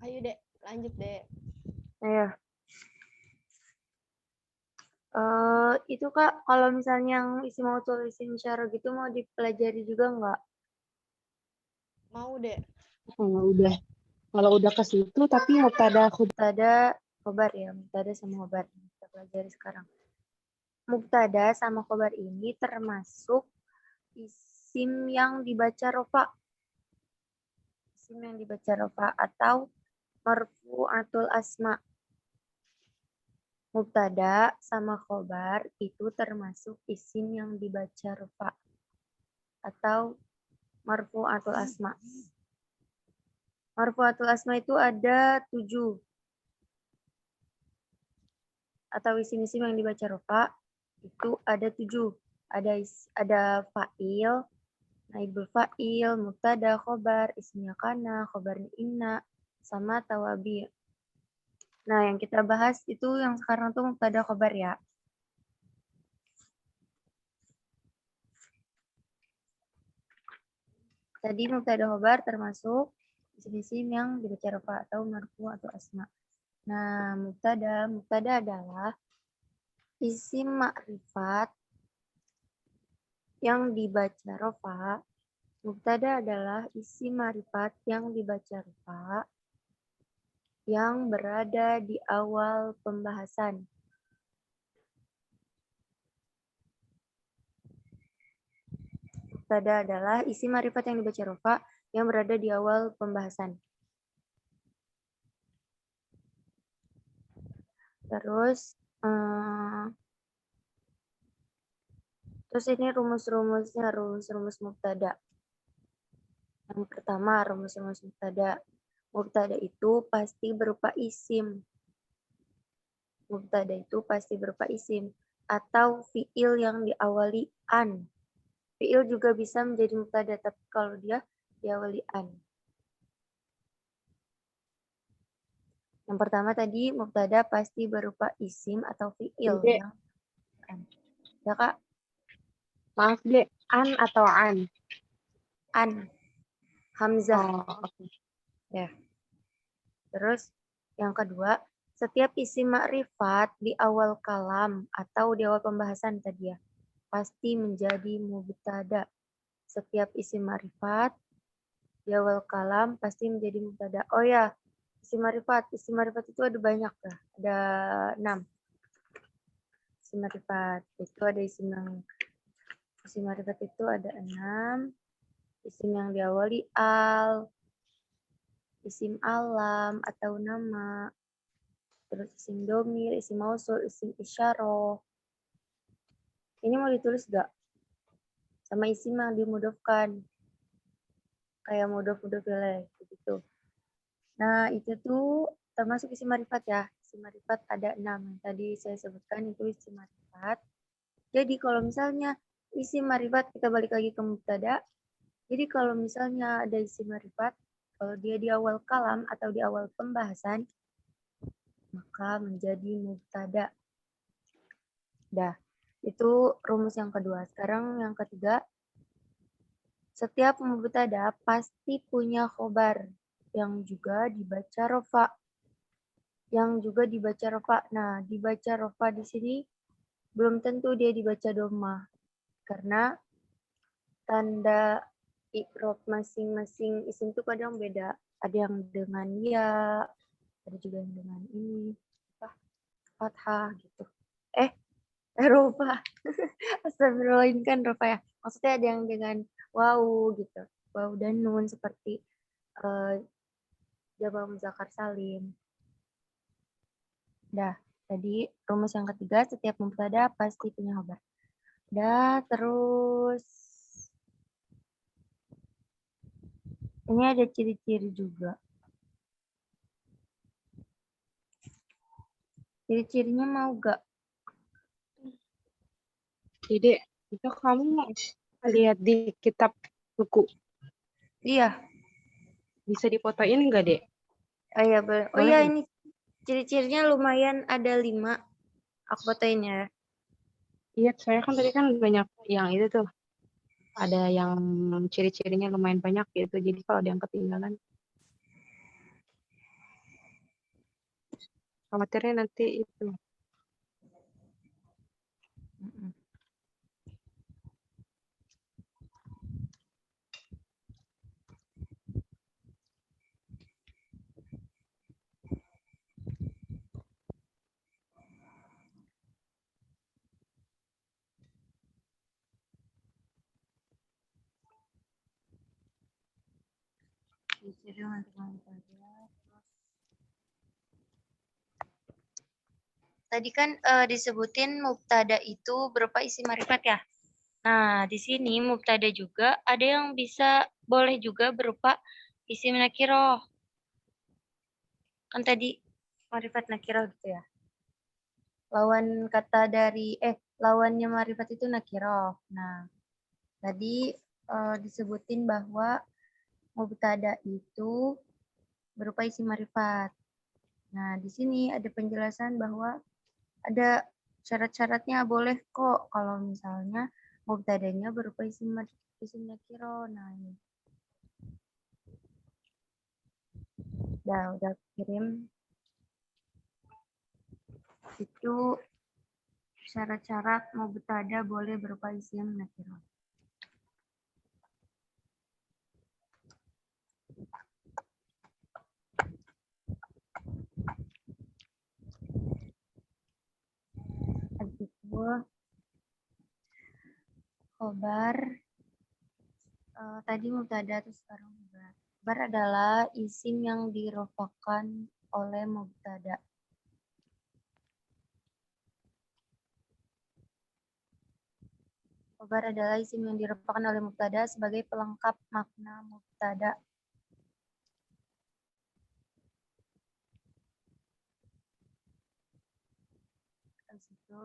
Ayo Dek, lanjut Dek. Ayo. Itu Kak, kalau misalnya yang isi mausul isim isyarah gitu mau dipelajari juga nggak? Mau Dek. Udah. Kalau udah ke situ tapi mubtada Mubtada, khobar ya, mubtada sama khobar. Kita pelajari sekarang. Mubtada sama khobar ini termasuk isim yang dibaca rofa. Isim yang dibaca rofa atau marfu'atul asma. Mubtada sama khobar itu termasuk isim yang dibaca rofa atau marfu'atul asma. Marfu'atul asma itu ada 7. Atau isim-isim yang dibaca rofa itu ada 7. Ada fa'il, naibul fa'il, mubtada, khobar, ismnya kana, khobarnya inna, sama tawabi. Nah, yang kita bahas itu yang sekarang tuh mubtada khobar ya. Tadi mubtada khobar termasuk isim-isim yang dibaca rofa atau marfu atau asma. Nah, mubtada adalah isim makrifat yang dibaca rofa. Mubtada adalah isim ma'rifat yang dibaca rofa yang berada di awal pembahasan. Mubtada adalah isim ma'rifat yang dibaca rofa yang berada di awal pembahasan. Terus ini rumus-rumusnya, rumus mubtada. Yang pertama, rumus-rumus mubtada. Mubtada itu pasti berupa isim. Mubtada itu pasti berupa isim atau fiil yang diawali an. Fiil juga bisa menjadi mubtada, tapi kalau dia diawali an. Yang pertama tadi, mubtada pasti berupa isim atau fiil. Dek. Ya Kak? Maaf Dek, an atau an? An. Hamzah. Oh, okay. Ya. Terus yang kedua, setiap isim makrifat di awal kalam atau di awal pembahasan tadi ya, pasti menjadi mubtada. Setiap isim makrifat di awal kalam pasti menjadi mubtada. Oh ya, isim makrifat itu ada banyak ya. Ada 6. Isim makrifat itu ada isim makrifat itu ada 6. Isim yang diawali al, isim alam atau nama, terus isim domir, isim mausul, isim isyarah. Ini mau ditulis gak? Sama isim yang dimudofkan. Kayak mudhof ilaih gitu. Nah, itu tuh termasuk isim ma'rifat ya. Isim ma'rifat ada 6. Yang tadi saya sebutkan itu isim ma'rifat. Jadi kalau misalnya isim ma'rifat, kita balik lagi ke mubtada. Jadi kalau misalnya ada isim ma'rifat, kalau dia di awal kalam atau di awal pembahasan, maka menjadi mubtada. Dah, itu rumus yang kedua. Sekarang yang ketiga, setiap mubtada pasti punya khobar yang juga dibaca rofa. Nah, dibaca rofa di sini belum tentu dia dibaca doma. Karena tanda i'rab masing-masing isim itu kadang beda. Ada yang dengan ya, ada juga yang dengan ini, fathah gitu. Rofa. Astagfirullah, ini kan rofa ya. Maksudnya ada yang dengan wow gitu. Wow dan nun seperti jamak muzakkar salim. Dah, tadi rumus yang ketiga, setiap mubtada pasti punya khobar. Dah, terus ini ada ciri-ciri juga. Ciri-cirinya mau gak? Dek, itu kamu lihat di kitab buku. Iya. Bisa difotoin nggak, Dek? Oh iya, boleh. Oh Boleh iya, nggak? ini ciri-cirinya lumayan ada 5. Aku fotoin ya. Iya, saya kan tadi kan banyak yang itu tuh. Ada yang ciri-cirinya lumayan banyak gitu. Jadi kalau ada yang ketinggalan. Khawatirnya nanti itu. Mm-mm. Ciri-ciri untuk mubtada. Tadi kan disebutin mubtada itu berupa isim ma'rifat ya. Nah, di sini mubtada juga ada yang bisa boleh juga berupa isim nakiroh. Kan tadi ma'rifat nakiroh gitu ya. Lawan kata dari lawannya ma'rifat itu nakiroh. Nah, tadi disebutin bahwa mubtada itu berupa isim ma'rifat. Nah, di sini ada penjelasan bahwa ada syarat-syaratnya boleh kok kalau misalnya mubtadanya berupa isim nakiro. Nah, ini. Udah kirim. Itu syarat-syarat mubtada boleh berupa isim nakiro. Habis itu khobar. Tadi mubtada terus sekarang khobar. Khobar adalah isim yang dirofakan oleh mubtada. Khobar adalah isim yang dirofakan oleh mubtada sebagai pelengkap makna mubtada. Habis itu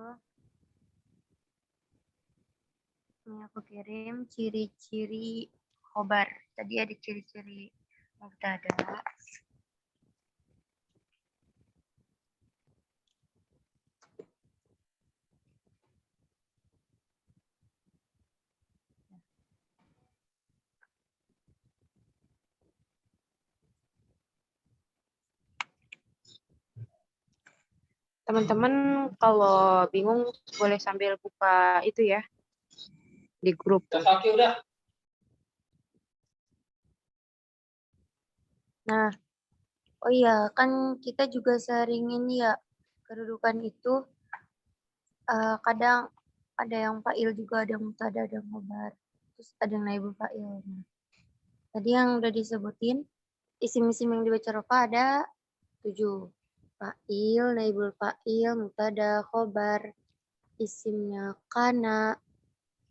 ini aku kirim ciri-ciri khobar. Tadi ada ciri-ciri mubtada. Teman-teman kalau bingung boleh sambil buka itu ya di grup. Nah, oh iya, kan kita juga sering ini ya, kedudukan itu kadang ada yang fa'il juga, ada yang mubtada, ada yang khobar. Terus ada yang naibul fa'il. Nah, tadi yang udah disebutin, isim-isim yang dibaca rofa ada 7. Fa'il, naibul fa'il, mubtada, khobar, isimnya kana,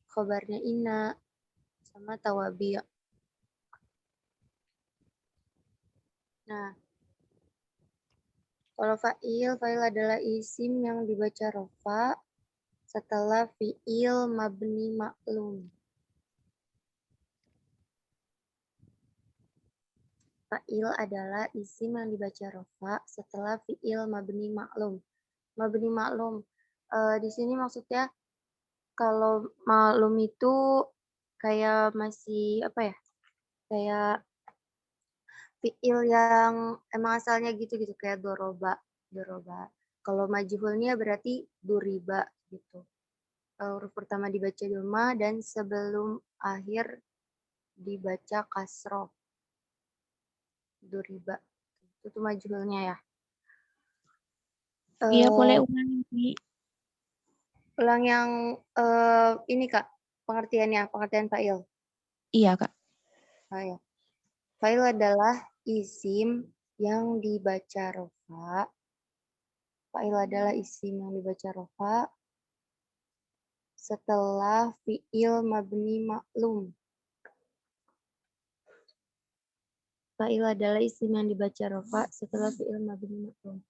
khobarnya ina, sama tawabi'. Nah, kalau fa'il adalah isim yang dibaca rofa setelah fi'il mabni maklum. Fa'il adalah isim yang dibaca rofa setelah fi'il mabni maklum. Mabni maklum, di sini maksudnya kalau maklum itu kayak masih apa ya? Kayak fi'il yang emang asalnya gitu-gitu kayak doroba. Kalau majhulnya berarti duriba gitu. Huruf pertama dibaca doma dan sebelum akhir dibaca kasroh. Duriba. Itu majhulnya ya. Iya, boleh ulangi, Bi. Ulang yang ini Kak, pengertian fa'il. Iya, Kak. Fa'il. Fa'il adalah isim yang dibaca rofa. Fa'il adalah isim yang dibaca rofa setelah fi'il mabni maklum. Fa'il adalah isim yang dibaca rofa setelah fi'il mabni maklum.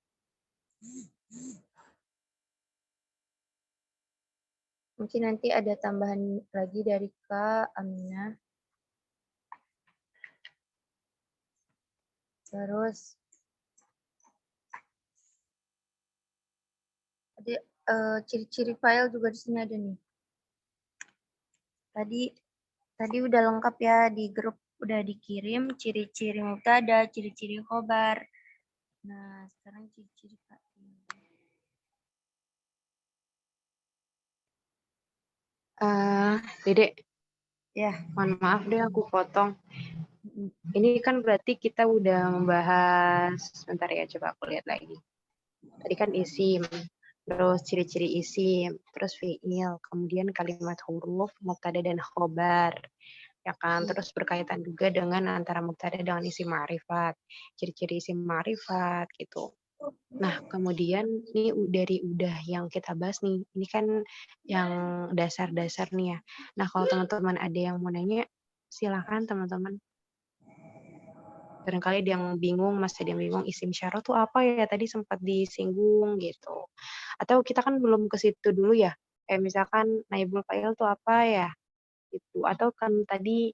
Mungkin nanti ada tambahan lagi dari Kak Aminah. Terus ada ciri-ciri file juga di sini ada nih. Tadi udah lengkap ya di grup, udah dikirim ciri-ciri mubtada, ciri-ciri khobar. Nah, sekarang ciri-ciri fa'il. Dedek, Ya. mohon maaf deh aku potong. Ini kan berarti kita udah membahas, sebentar ya, coba aku lihat lagi. Tadi kan isim, terus ciri-ciri isim, terus fi'il, kemudian kalimat huruf, mubtada dan khobar, ya kan? Terus berkaitan juga dengan antara mubtada dengan isim ma'rifat, ciri-ciri isim ma'rifat gitu. Nah, kemudian nih dari udah yang kita bahas nih, ini kan yang dasar-dasar nih ya. Nah, kalau teman-teman ada yang mau nanya, silakan teman-teman. Barangkali ada yang bingung, masih ada yang bingung isim syarah tuh apa ya, tadi sempat disinggung gitu. Atau kita kan belum ke situ dulu ya, kayak misalkan naibul fa'il tuh apa ya, gitu. Atau kan tadi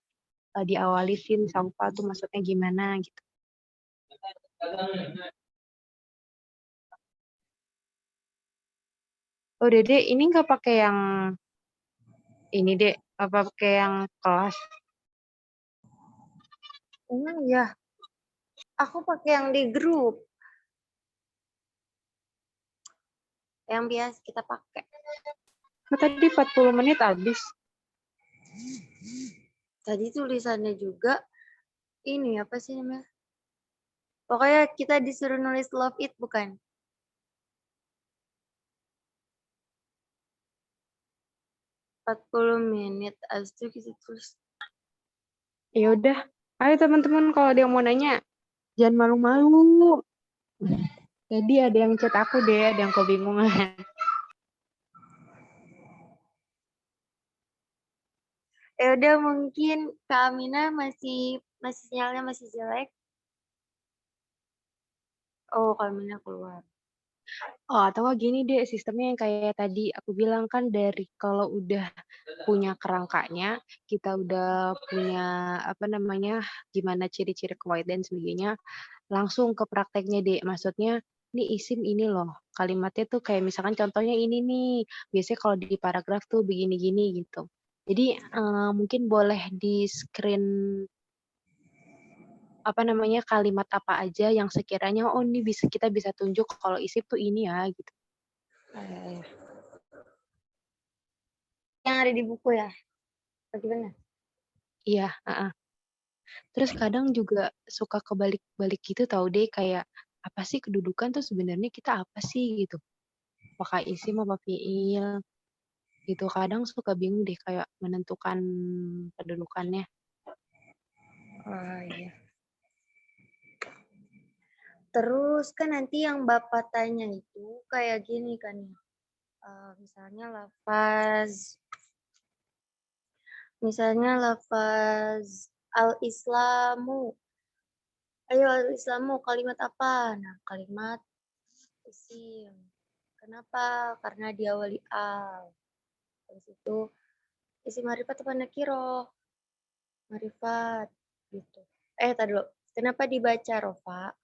diawali sin saufa tuh maksudnya gimana gitu. Oh Dede, ini nggak pakai yang ini Dek, apa pakai yang kelas? Emang ya, aku pakai yang di grup. Yang biasa kita pakai. Nah, tadi 40 menit habis. Tadi tulisannya juga ini apa sih namanya? Pokoknya kita disuruh nulis love it bukan? menit abis itu kita tulis. Ya udah, ayo teman-teman kalau ada yang mau nanya, jangan malu-malu. Jadi ada yang chat aku deh, ada yang kebingungan. Ya udah mungkin Kak Amina masih sinyalnya masih jelek. Oh, Kak Amina keluar. Oh, atau nggak gini deh, sistemnya yang kayak tadi aku bilang kan dari kalau udah punya kerangkanya, kita udah punya apa namanya, gimana ciri-ciri kuwait dan sebagainya, langsung ke prakteknya deh. Maksudnya, ini isim ini loh, kalimatnya tuh kayak misalkan contohnya ini nih, biasanya kalau di paragraf tuh begini-gini gitu. Jadi mungkin boleh di screen apa namanya kalimat apa aja yang sekiranya oh ini kita bisa tunjuk kalau isim tuh ini ya gitu. Yang ada di buku ya? Bagaimana? Iya, Terus kadang juga suka kebalik-balik gitu tahu deh kayak apa sih kedudukan tuh sebenarnya kita apa sih gitu. Apakah isim apa fiil gitu. Kadang suka bingung deh kayak menentukan kedudukannya. Oh iya. Terus kan nanti yang Bapak tanya itu kayak gini kan ya. Misalnya lafaz al-islamu. Ayo al-islamu kalimat apa? Nah, kalimat isim. Kenapa? Karena diawali al. Habis itu isim marifat apa nakiro? Marifat gitu. Tadi dulu. Kenapa dibaca rofa?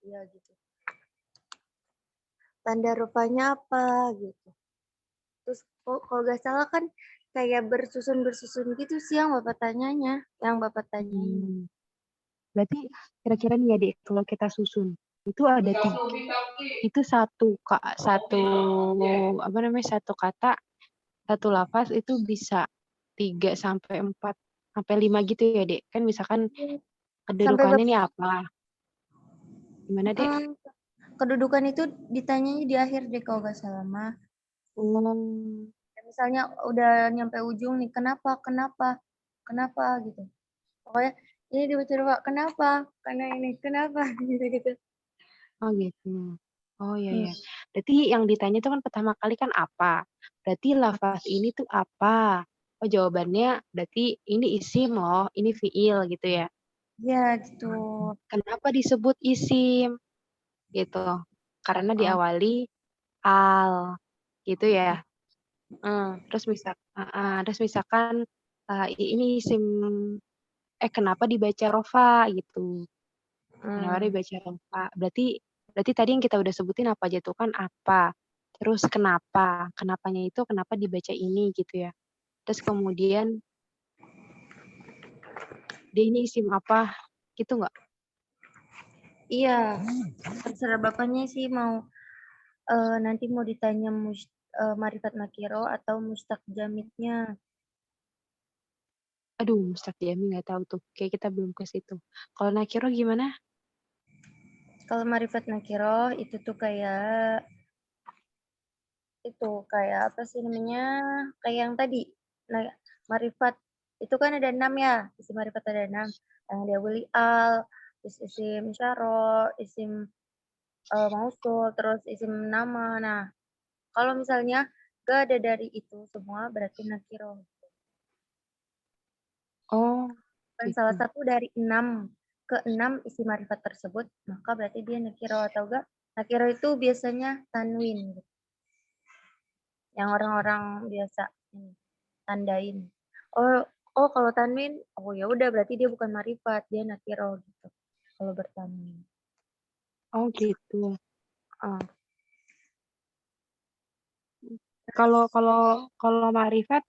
Iya gitu. Tanda rupanya apa gitu. Terus kalau nggak salah kan kayak bersusun gitu sih yang Bapak tanyanya. Berarti kira-kira nih ya Dek, kalau kita susun itu ada 3. Itu satu apa namanya satu kata, satu lafaz itu bisa 3 sampai 4 sampai 5 gitu ya Dek. Kan misalkan Sampai kedudukannya ini apa? Gimana Dek? kedudukan itu ditanyanya di akhir deh kalau nggak salah mah. Misalnya udah nyampe ujung nih, kenapa gitu. Pokoknya ini dibaca Pak, kenapa? Karena ini, kenapa? Gitu. Oh gitu. Oh iya ya. Berarti yang ditanya itu kan pertama kali kan apa? Berarti lafaz ini tuh apa? Oh jawabannya berarti ini isim loh, ini fiil gitu ya. Ya gitu. Kenapa disebut isim? Gitu. Karena diawali al gitu ya. Terus misalkan ini isim kenapa dibaca rofa gitu. Kenapa dibaca rofa? Berarti tadi yang kita udah sebutin apa aja tuh kan apa. Terus kenapa? Kenapanya itu kenapa dibaca ini gitu ya. Terus kemudian dia ini isim apa? Gitu nggak? Iya, terserah bapaknya sih mau nanti mau ditanya Marifat Nakiro atau Mustaq Jamidnya. Aduh, Mustaq Jami nggak tahu tuh. Kayak kita belum ke situ. Kalau Nakiro gimana? Kalau Marifat Nakiro itu tuh kayak apa sih namanya? Kayak yang tadi. Nah, Marifat itu kan ada 6 ya. Isim Marifat ada 6. Yang dia wali al, terus isim syaro, isim mausul, terus isim nama. Nah, kalau misalnya gak ada dari itu semua berarti nakiro. Oh, Kan gitu. salah satu dari 6 ke 6 isim marifat tersebut, maka berarti dia nakiro atau enggak. Nakiro itu biasanya tanwin, gitu. Yang orang-orang biasa tandain. Oh kalau tanwin, oh ya udah berarti dia bukan marifat, dia nakiro gitu. Kalau bertanwin. Oh, gitu. Oh. Kalau Ma'rifat,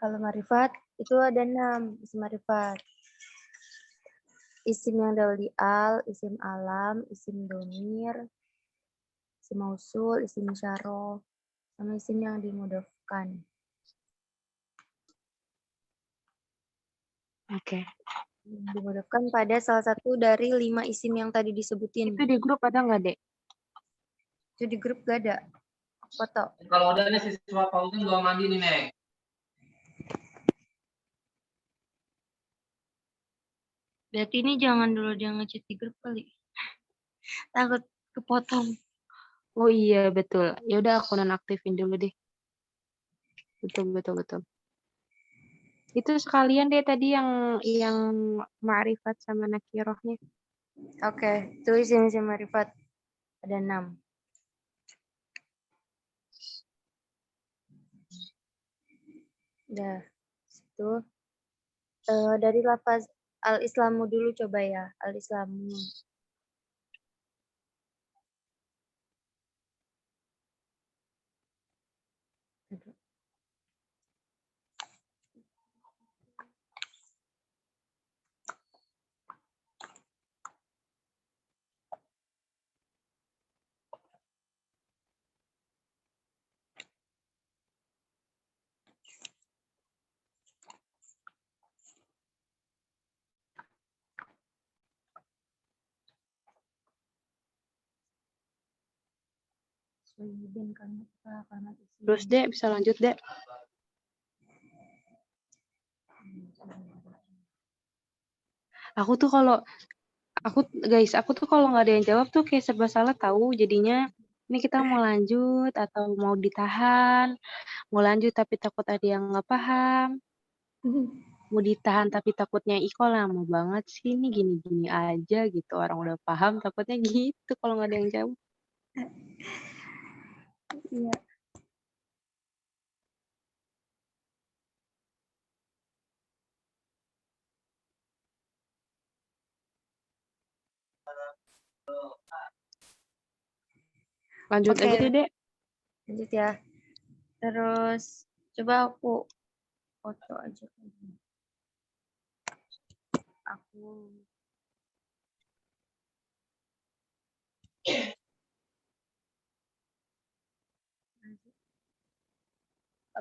Kalau marifat itu ada 6 isim marifat. Isim yang dari al, isim alam, isim domir, isim mausul, isim syaro, sama isim yang dimudofkan. oke. Dimudofkan pada salah satu dari 5 isim yang tadi disebutin. Itu di grup ada nggak, Dek? Itu di grup gak ada foto. Kalau udah nih siswa Fauzan gua mandi nih, Nek. Berarti ini jangan dulu dia ngechat di grup kali. Takut kepotong. Oh iya, betul. Ya udah aku nonaktifin dulu deh. Betul. Itu sekalian deh tadi yang Ma'rifat sama Nakirohnya. Oke, tulis isim marifat. Ada 6. Udah. Situ. Dari lafaz al-islamu dulu coba ya. Al-islamu. Terus Dek, bisa lanjut Dek. Aku tuh kalau nggak ada yang jawab tuh kayak serba salah tahu. Jadinya ini kita mau lanjut atau mau ditahan, mau lanjut tapi takut ada yang nggak paham, mau ditahan tapi takutnya iko lama banget sih ini gini-gini aja gitu, orang udah paham takutnya gitu kalau nggak ada yang jawab. Iya. Lanjut Oke. aja deh Dek. Lanjut ya. Terus coba aku foto aja. Aku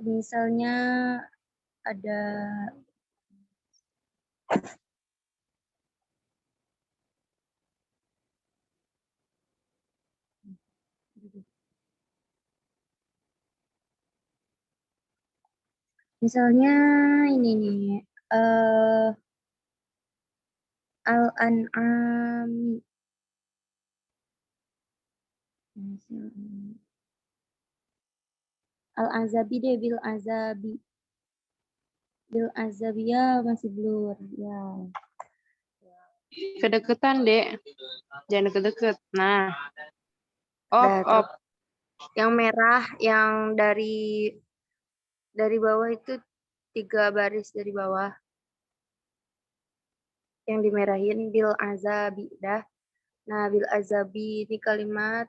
misalnya ada misalnya ini nih al-an'am al-azabi deh bil azabi ya masih blur ya. Kedeketan Dek, jangan deket-deket. Nah, Udah, op. yang merah yang dari bawah itu 3 baris dari bawah yang dimerahin bil azabi dah. Nah, bil azabi ini kalimat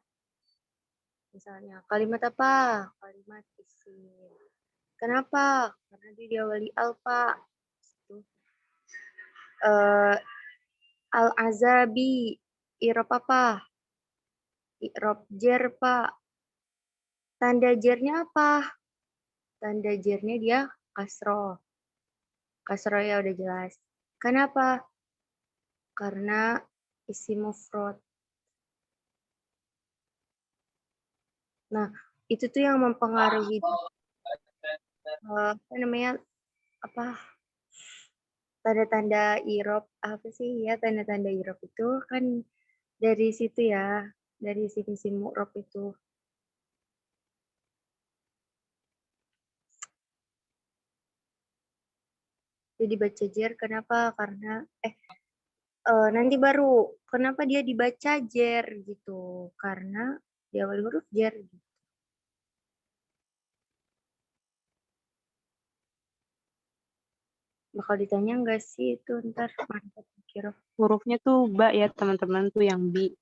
misalnya kalimat apa? Kalimat isim. Kenapa? Karena dia diawali al, Pak. Gitu. Al-azabi. I'rab apa? I'rab jer, Pak. Tanda jernya apa? Tanda jernya dia kasroh. Kasroh ya udah jelas. Kenapa? Karena isim mufrad. Nah, itu tuh yang mempengaruhi apa namanya? Apa? Tanda-tanda i'rab apa sih ya? Tanda-tanda i'rab itu kan dari situ ya, dari isim-isim mu'rab itu. Jadi baca jer kenapa? Karena nanti baru kenapa dia dibaca jer gitu? Karena di awal huruf jer. Gitu. Bakal ditanya enggak sih itu ntar mantap kira. Hurufnya tuh ba ya teman-teman tuh yang bi.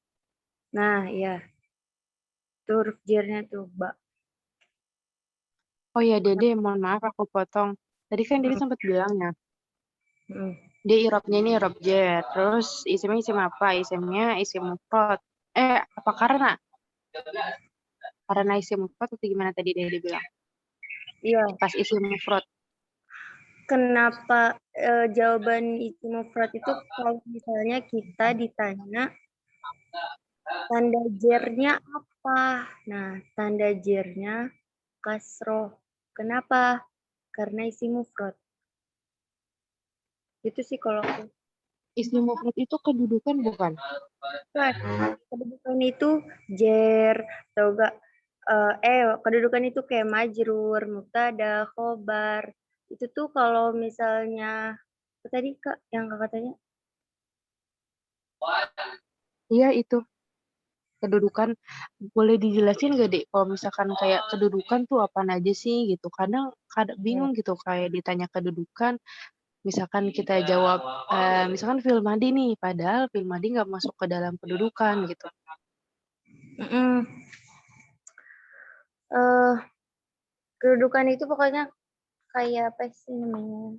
Nah, ya. Itu huruf jernya tuh, ba. Oh ya Dede, mohon maaf aku potong. Tadi kan Dede sempat bilang ya, Hmm. dia irobnya ini irob jet. Terus isimnya isim apa? Isimnya isim mufrad. Apa karena? Karena isim mufrad atau gimana tadi Dede bilang? Iya. Pas isim mufrad. Kenapa jawaban isim mufrad itu kalau misalnya kita ditanya tanda jernya apa? Nah, tanda jernya kasroh. Kenapa? Karena isim mufrad. Itu sih kalau aku. Isim mufrad itu kedudukan bukan? Kan, kedudukan itu jer, atau enggak, kedudukan itu kayak majrur, mubtada, khobar. Itu tuh kalau misalnya, apa tadi Kak, yang Kakak tanya? Iya itu. Kedudukan boleh dijelasin gak Dek kalau misalkan kayak kedudukan tuh apa aja sih gitu, kadang bingung gitu kayak ditanya kedudukan misalkan kita jawab misalkan fi'il madhi nih padahal fi'il madhi nggak masuk ke dalam kedudukan gitu. Kedudukan itu pokoknya kayak apa sih namanya?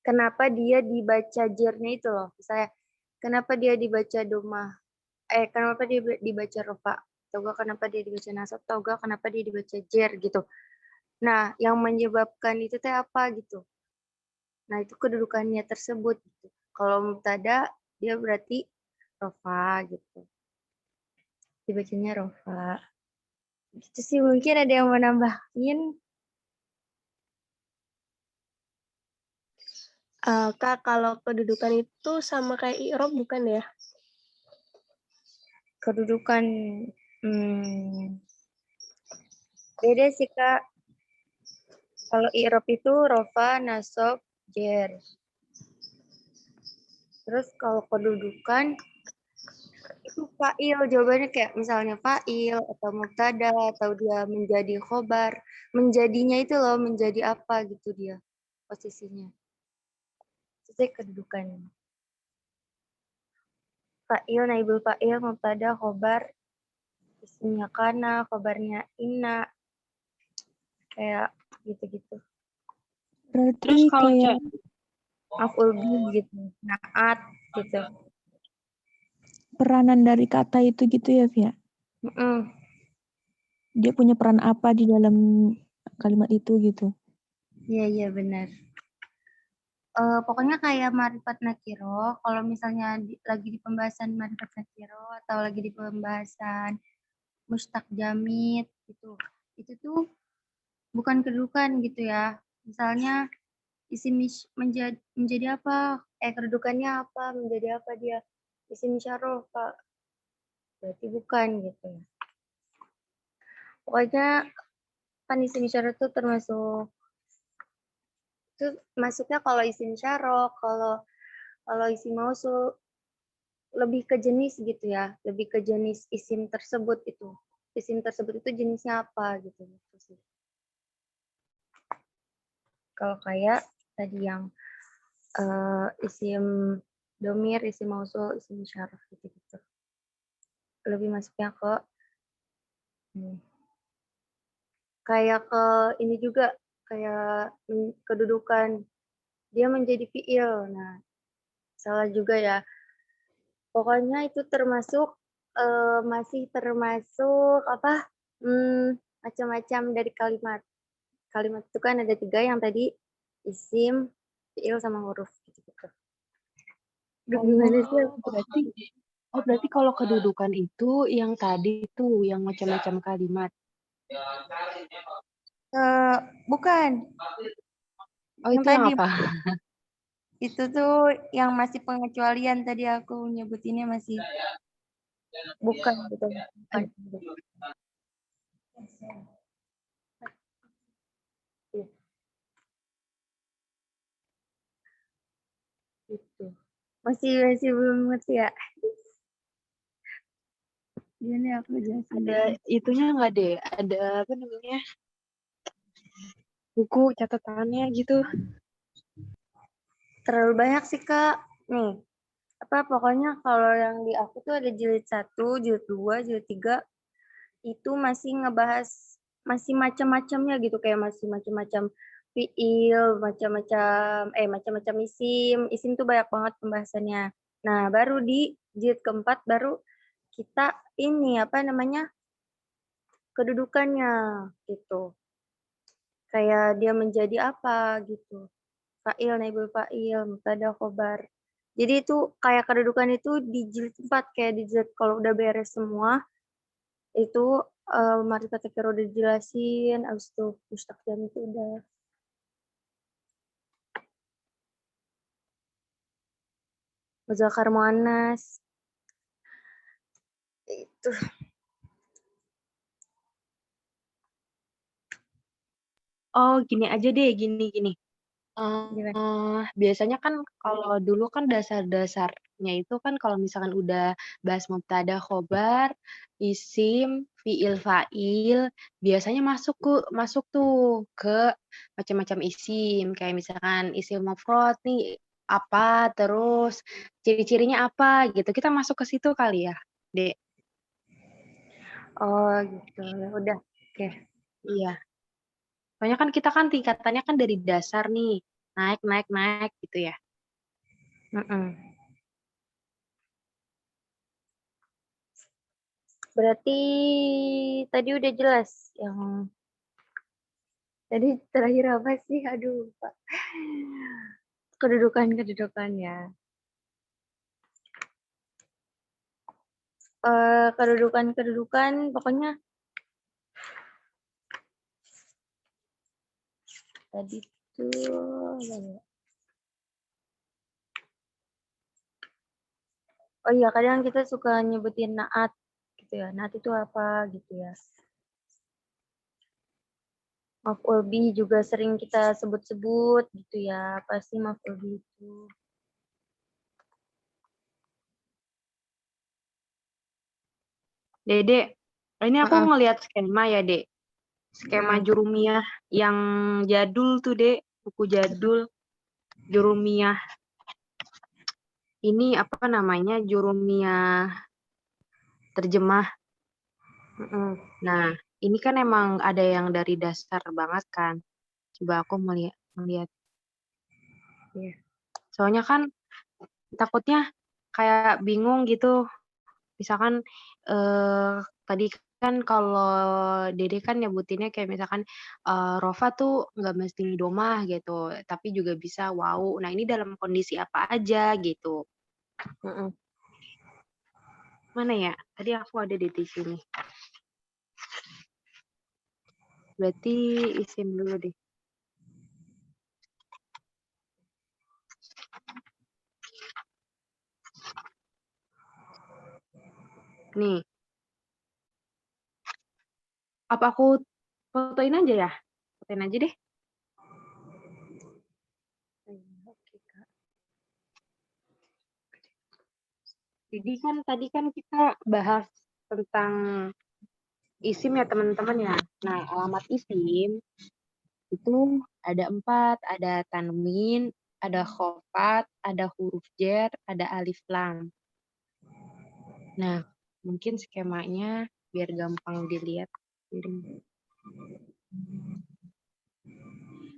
Kenapa dia dibaca jernya itu loh, misalnya kenapa dia dibaca domah, kenapa dia dibaca rofa, atau enggak kenapa dia dibaca nasab, atau enggak kenapa dia dibaca jer gitu. Nah, yang menyebabkan itu teh apa gitu. Nah, itu kedudukannya tersebut gitu. Kalau mubtada dia berarti rofa gitu. Dibacanya rofa. Gitu sih, mungkin ada yang mau nambahin. Kak, kalau kedudukan itu sama kayak i'rab bukan ya? Kedudukan beda sih Kak. Kalau i'rab itu rofa, nasab, jer. Terus kalau kedudukan itu fa'il, jawabannya kayak misalnya fa'il atau mubtada atau dia menjadi khobar. Menjadinya itu loh, menjadi apa gitu dia posisinya. Itu kedudukannya. Fa'il, naibul fa'il, mubtada, khobar. Isimnya kana, khobarnya inna. Kayak gitu-gitu. Berarti Terus kalau kayak Maf'ul bih gitu. Naat gitu. peranan dari kata itu gitu ya, Via? Dia punya peran apa di dalam kalimat itu gitu? Iya, iya benar. Pokoknya kayak ma'rifat nakiro, kalau misalnya lagi di pembahasan ma'rifat nakiro atau lagi di pembahasan mustaq jamid gitu. Itu tuh bukan kedudukan gitu ya. Misalnya isim menjadi apa? Kedudukannya apa? Menjadi apa dia? Isim isyarah, Pak. Berarti bukan gitu ya. Pokoknya kan isim isyarah itu termasuk itu masuknya kalau isim isyarah, kalau isim mausul lebih ke jenis gitu ya, lebih ke jenis isim tersebut itu. Isim tersebut itu jenisnya apa gitu sih. Kalau kayak tadi yang isim domir, isim mausul, isim isyarah gitu-gitu. Lebih masuknya ke kayak ke ini juga kayak kedudukan dia menjadi fiil. Nah, salah juga ya. Pokoknya itu termasuk masih termasuk apa? Macam-macam dari kalimat. Kalimat itu kan ada 3 yang tadi isim, fiil sama huruf gitu-gitu. Aduh, gimana sih? Berarti kalau kedudukan itu yang tadi tuh yang macam-macam kalimat. Bukan. Oh, Yang itu yang tadi apa? itu tuh yang masih pengecualian tadi aku nyebutinnya masih Bukan gitu. Bukan. Gitu. Masih belum ngerti ya? Gini aku jelasin Ada dulu. itunya nggak deh? Ada apa namanya? Buku catatannya gitu. Terlalu banyak sih, Kak. Nih, pokoknya kalau yang di aku tuh ada jilid 1, jilid 2, jilid 3, itu masih ngebahas masih macam-macamnya gitu, kayak masih macam-macam fiil, macam-macam isim. Isim tuh banyak banget pembahasannya. Nah, baru di jilid keempat baru kita ini kedudukannya gitu. Kayak dia menjadi apa gitu. Fa'il, naibul fa'il, mubtada, khobar. Jadi itu kayak kedudukan itu di jilid 4, kayak di jilid kalau udah beres semua, itu ma'rifatul kiroh udah dijelasin, abis itu mustaq jam itu udah. Muzakkar muannas. Itu. Oh, gini aja deh, gini. Gimana? Biasanya kan kalau dulu kan dasar-dasarnya itu kan kalau misalkan udah bahas mubtada khobar, isim, fiil fa'il, biasanya masuk tuh ke macam-macam isim kayak misalkan isim mufrad nih apa, terus ciri-cirinya apa gitu. Kita masuk ke situ kali ya, Dek. Oh gitu, ya udah. Oke. Iya. Soalnya kan kita kan tingkatannya kan dari dasar nih, naik gitu ya. Berarti tadi udah jelas yang tadi terakhir apa sih? Aduh, Pak. Kedudukannya. Kedudukan pokoknya tadi tuh oh iya, kadang kita suka nyebutin naat gitu ya. Naat itu apa gitu ya. Maf'ul bih juga sering kita sebut-sebut gitu ya. Pasti maf'ul bih itu. Dede, ini aku ngelihat skema ya, Dek. Skema Jurumiyah yang jadul tuh, Dek. Buku jadul Jurumiyah. Ini apa namanya? Jurumiyah terjemah. Nah, ini kan emang ada yang dari dasar banget kan. Coba aku melihat. Iya. Soalnya kan takutnya kayak bingung gitu. Misalkan tadi kan kalau Dede kan nyebutinnya kayak misalkan Rofa tuh nggak mesti domah gitu, tapi juga bisa wow. Nah ini dalam kondisi apa aja gitu. Mana ya? Tadi aku ada di sini. Berarti isim dulu deh. Nih. Apa aku fotoin aja ya? Fotoin aja deh. Oke, Kak. Jadi kan tadi kan kita bahas tentang isim ya teman-teman ya. Nah alamat isim itu ada 4, ada tanwin, ada khofat, ada huruf jar, ada alif lam. Nah, mungkin skemanya biar gampang dilihat.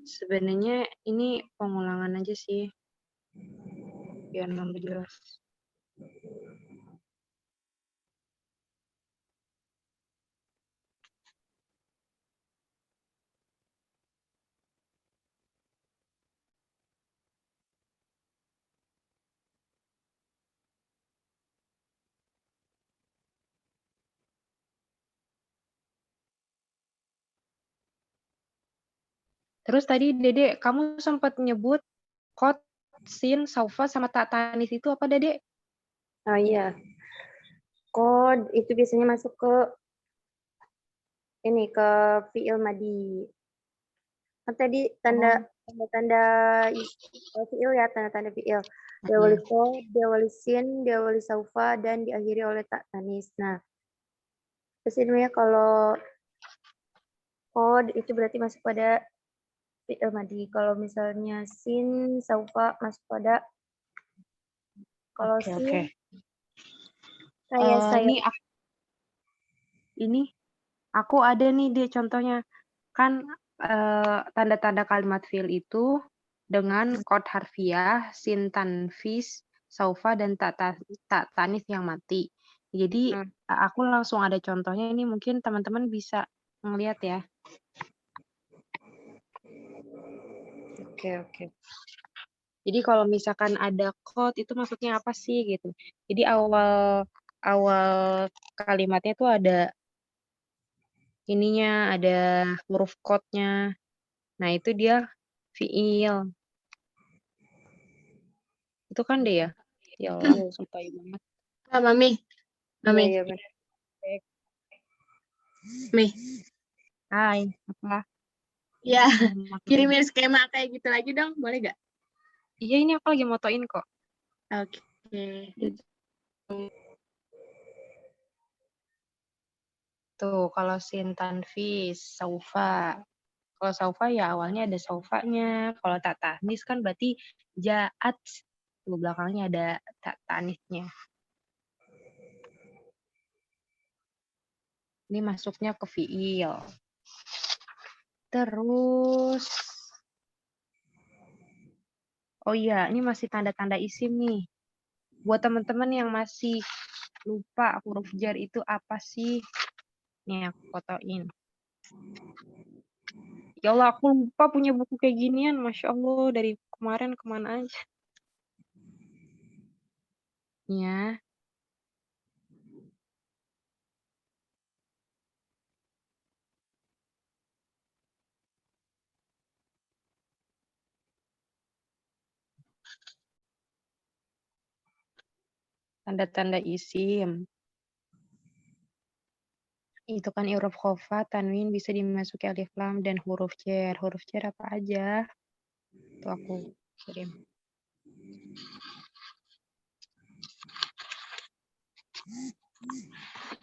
Sebenarnya ini pengulangan aja sih, biar nambah jelas. Terus tadi Dede, kamu sempat nyebut Qad, Sin, Saufa, sama Ta Tanis itu apa Dede? Oh iya, Qad itu biasanya masuk ke ini ke fi'il madi. Kan tadi tanda-tanda fi'il ya, tanda-tanda fi'il. Diawali qad, diawali sin, diawali saufa, dan diakhiri oleh ta tanis. Nah, terus ini ya kalau qad itu berarti masuk pada fi'il madi. Kalau misalnya sin, saufa masuk pada kalau Oke, sin oke. saya Ini aku ada nih deh contohnya. Kan tanda-tanda kalimat fi'il itu dengan qad harfiah, sin tanfis, saufa, dan ta tanis yang mati. Jadi aku langsung ada contohnya ini, mungkin teman-teman bisa ngeliat ya. Oke. Jadi kalau misalkan ada qad itu maksudnya apa sih gitu. Jadi awal kalimatnya tuh ada ininya, ada huruf qadnya. Nah, itu dia fi'il. Itu kan deh ya. Ya Allah, sumpah banget. Mami. Iya benar. Mi. Hai, apa? Ya, kirimin skema kayak gitu lagi dong, boleh gak? Iya, ini aku lagi motoin kok. Oke. Tuh, kalau sin tanfis, saufa. Kalau saufa ya awalnya ada saufanya. Kalau tak tanis kan berarti ja'at. Tuh, belakangnya ada tak tanisnya. Ini masuknya ke fi'il. Terus, oh iya, ini masih tanda-tanda isim nih. Buat teman-teman yang masih lupa huruf jar itu apa sih? Nih, aku fotoin. Ya Allah, aku lupa punya buku kayak ginian. Masya Allah, dari kemarin kemana aja. Ya. Tanda-tanda isim. Itu kan huruf khofat, tanwin bisa dimasuki alif lam dan huruf jar. Huruf jar apa aja? Tuh aku kirim.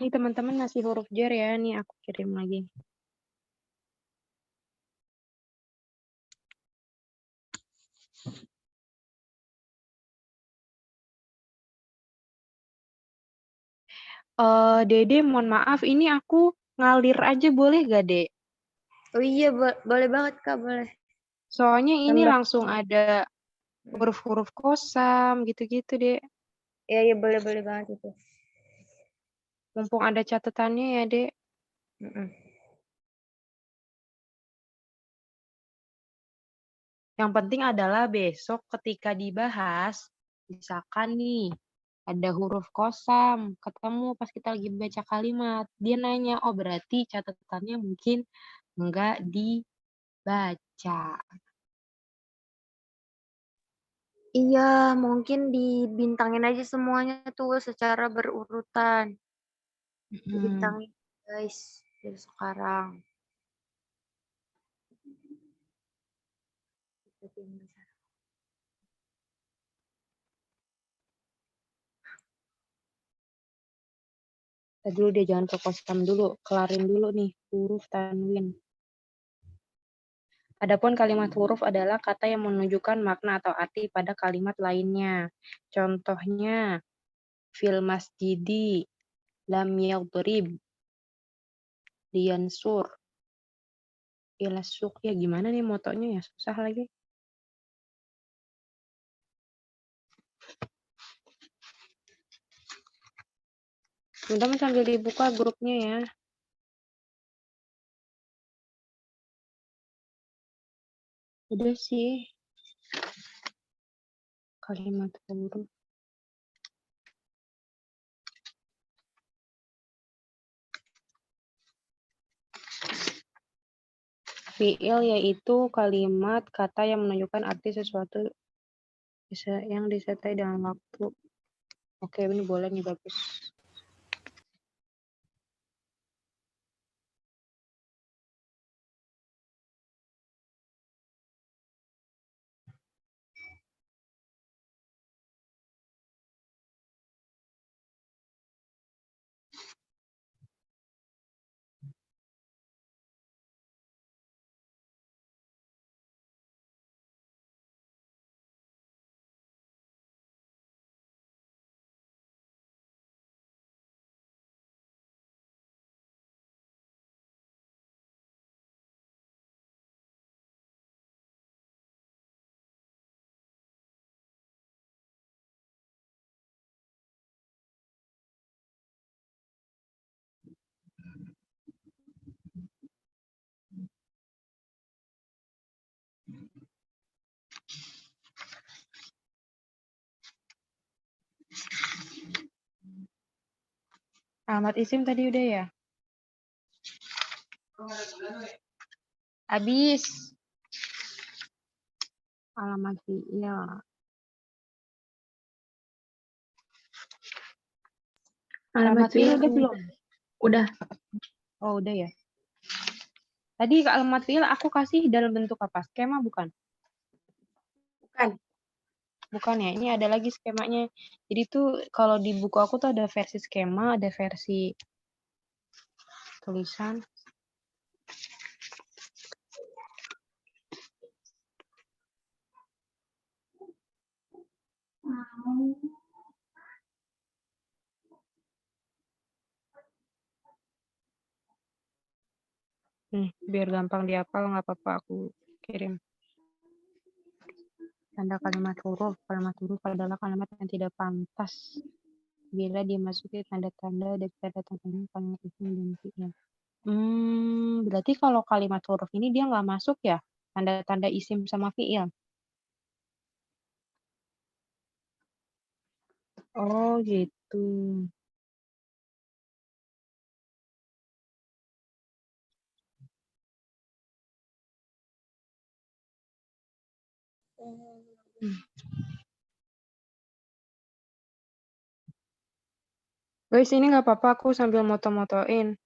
Ini teman-teman ngasih huruf jar ya. Nih aku kirim lagi. Dede, mohon maaf. Ini aku ngalir aja boleh gak, Dek? Oh iya, boleh banget Kak, boleh. Soalnya ini Tambah. langsung ada huruf-huruf kosam gitu-gitu, Dek. Iya, boleh banget itu. Mumpung ada catatannya ya, Dek. Yang penting adalah besok ketika dibahas, misalkan nih, ada huruf kosam, ketemu pas kita lagi baca kalimat. Dia nanya, oh berarti catatannya mungkin enggak dibaca. Iya, mungkin dibintangin aja semuanya tuh secara berurutan. Dibintangin, guys, dari sekarang. Tadi dulu dia jangan ke kosam dulu, kelarin dulu nih huruf tanwin. Adapun kalimat huruf adalah kata yang menunjukkan makna atau arti pada kalimat lainnya. Contohnya, fil masjidi, lam yadrib, liyansur. Ila suk. Ya gimana nih motonya ya? Susah lagi. Teman-teman sambil dibuka grupnya ya. Udah sih. Kalimat huruf. Fi'il yaitu kalimat kata yang menunjukkan arti sesuatu yang disertai dalam waktu. Oke, ini boleh nih, bagus. Alamat isim tadi udah ya? Habis. Alamat fi'il. Alamat fi'il udah belum? Udah. Oh, udah ya. Tadi alamat fi'il aku kasih dalam bentuk apa? Skema bukan? Bukan. Bukan ya, ini ada lagi skemanya. Jadi tuh kalau di buku aku tuh ada versi skema, ada versi tulisan. Biar gampang dihafal nggak apa-apa aku kirim. Tanda kalimat huruf. Kalimat huruf adalah kalimat yang tidak pantas bila dimasuki tanda-tanda dari tanda-tandanya kalimat isim dan fi'il. Berarti kalau kalimat huruf ini dia nggak masuk ya? Tanda-tanda isim sama fi'il. Oh gitu. Guys, ini nggak apa-apa, aku sambil moto-motoin.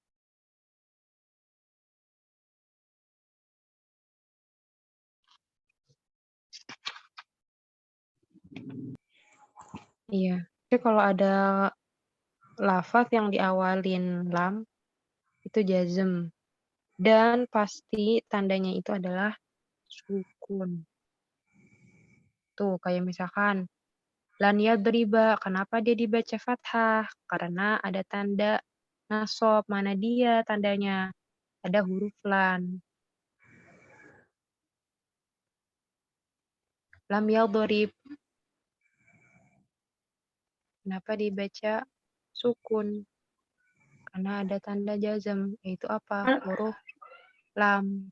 Iya. Tapi kalau ada lafaz yang diawalin lam, itu jazm. Dan pasti tandanya itu adalah sukun. Tuh, kayak misalkan lan yadriba, kenapa dia dibaca fathah? Karena ada tanda nasab, mana dia tandanya? Ada huruf lan. Lam yadrib, kenapa dibaca sukun? Karena ada tanda jazm, yaitu apa? Huruf lam.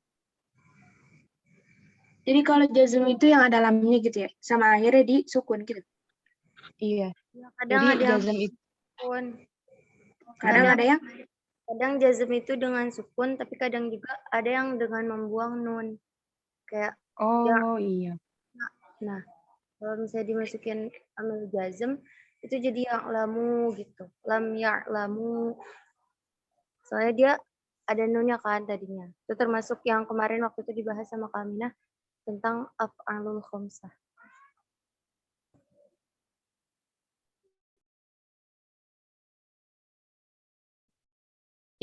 Jadi kalau jazm itu yang ada lamnya gitu ya, sama akhirnya di sukun gitu. Iya. Ya, kadang Jadi ada yang jazm itu sukun. Kadang ada yang Kadang jazm itu dengan sukun, tapi kadang juga ada yang dengan membuang nun. Kayak iya. Nah, kalau misalnya dimasukin amil jazm, itu jadi yang lamu gitu. Lam lamu. Soalnya dia ada nunnya kan tadinya. Itu termasuk yang kemarin waktu itu dibahas sama Kaminah tentang af'alul khamsah.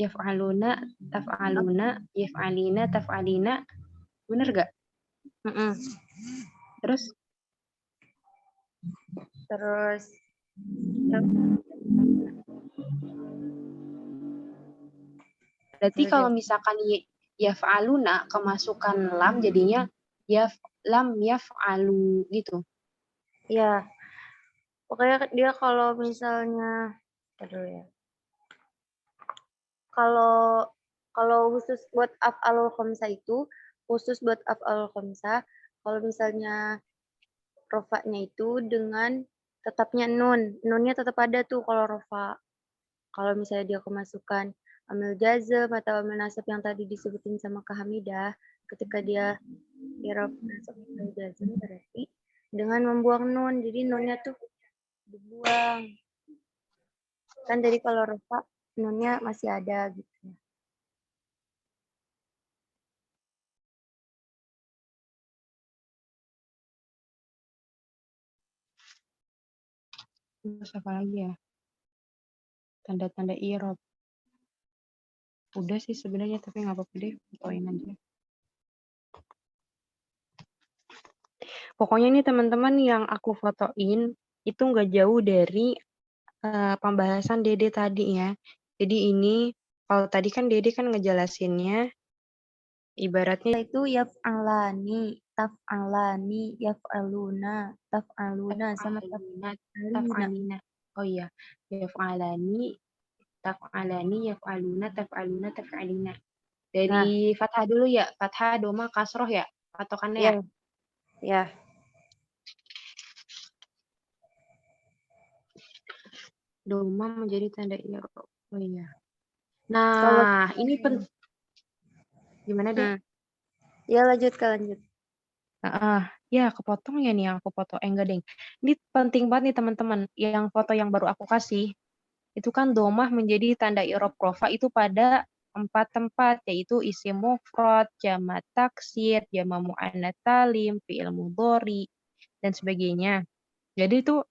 Yaf'aluna, taf'aluna, yaf'alina, taf'alina. Bener gak? Terus? Berarti kalau misalkan yaf'aluna kemasukan lam jadinya lam yaf'alu gitu. Ya, pokoknya dia kalau misalnya, aduh ya. Kalau khusus buat af'alul khamsah itu, khusus buat af'alul khamsah, kalau misalnya rofanya itu dengan tetapnya nun. Nunnya tetap ada tuh kalau rofa. Kalau misalnya dia kemasukan amil jazm atau amil nasab yang tadi disebutin sama Kak Hamidah, ketika dia i'rab nasab amil jazm berarti dengan membuang nun. Jadi nunnya tuh dibuang. Kan jadi kalau rofa nunnya masih ada gitu. Terus apa lagi ya? Tanda-tanda i'rab. Udah sih sebenarnya, tapi nggak apa-apa deh, fotoin aja. Pokoknya ini teman-teman yang aku fotoin itu nggak jauh dari pembahasan Dede tadi ya. Jadi ini kalau tadi kan Dede kan ngejelasinnya ibaratnya Itu yaf'alani, taf'alani, yaf'aluna, taf'aluna sama taf'aluna, taf'alina. taf'alina. Oh iya, yaf'alani, taf'alani, yaf'aluna, taf'aluna, taf'alina. Dari fathah dulu ya, fathah, doma, kasroh ya, patokannya ya. Ya. Doma menjadi tanda i'rab. Oh iya. Nah, ini gimana deh? Ya lanjut. Ya kepotong ya nih yang aku foto. Enggak deh. Ini penting banget nih teman-teman. Yang foto yang baru aku kasih itu kan domah menjadi tanda i'rab rofa itu pada 4 tempat, yaitu isim mufrad, jamak taksir, jamak muannats salim, fi'il mudhari dan sebagainya. Jadi itu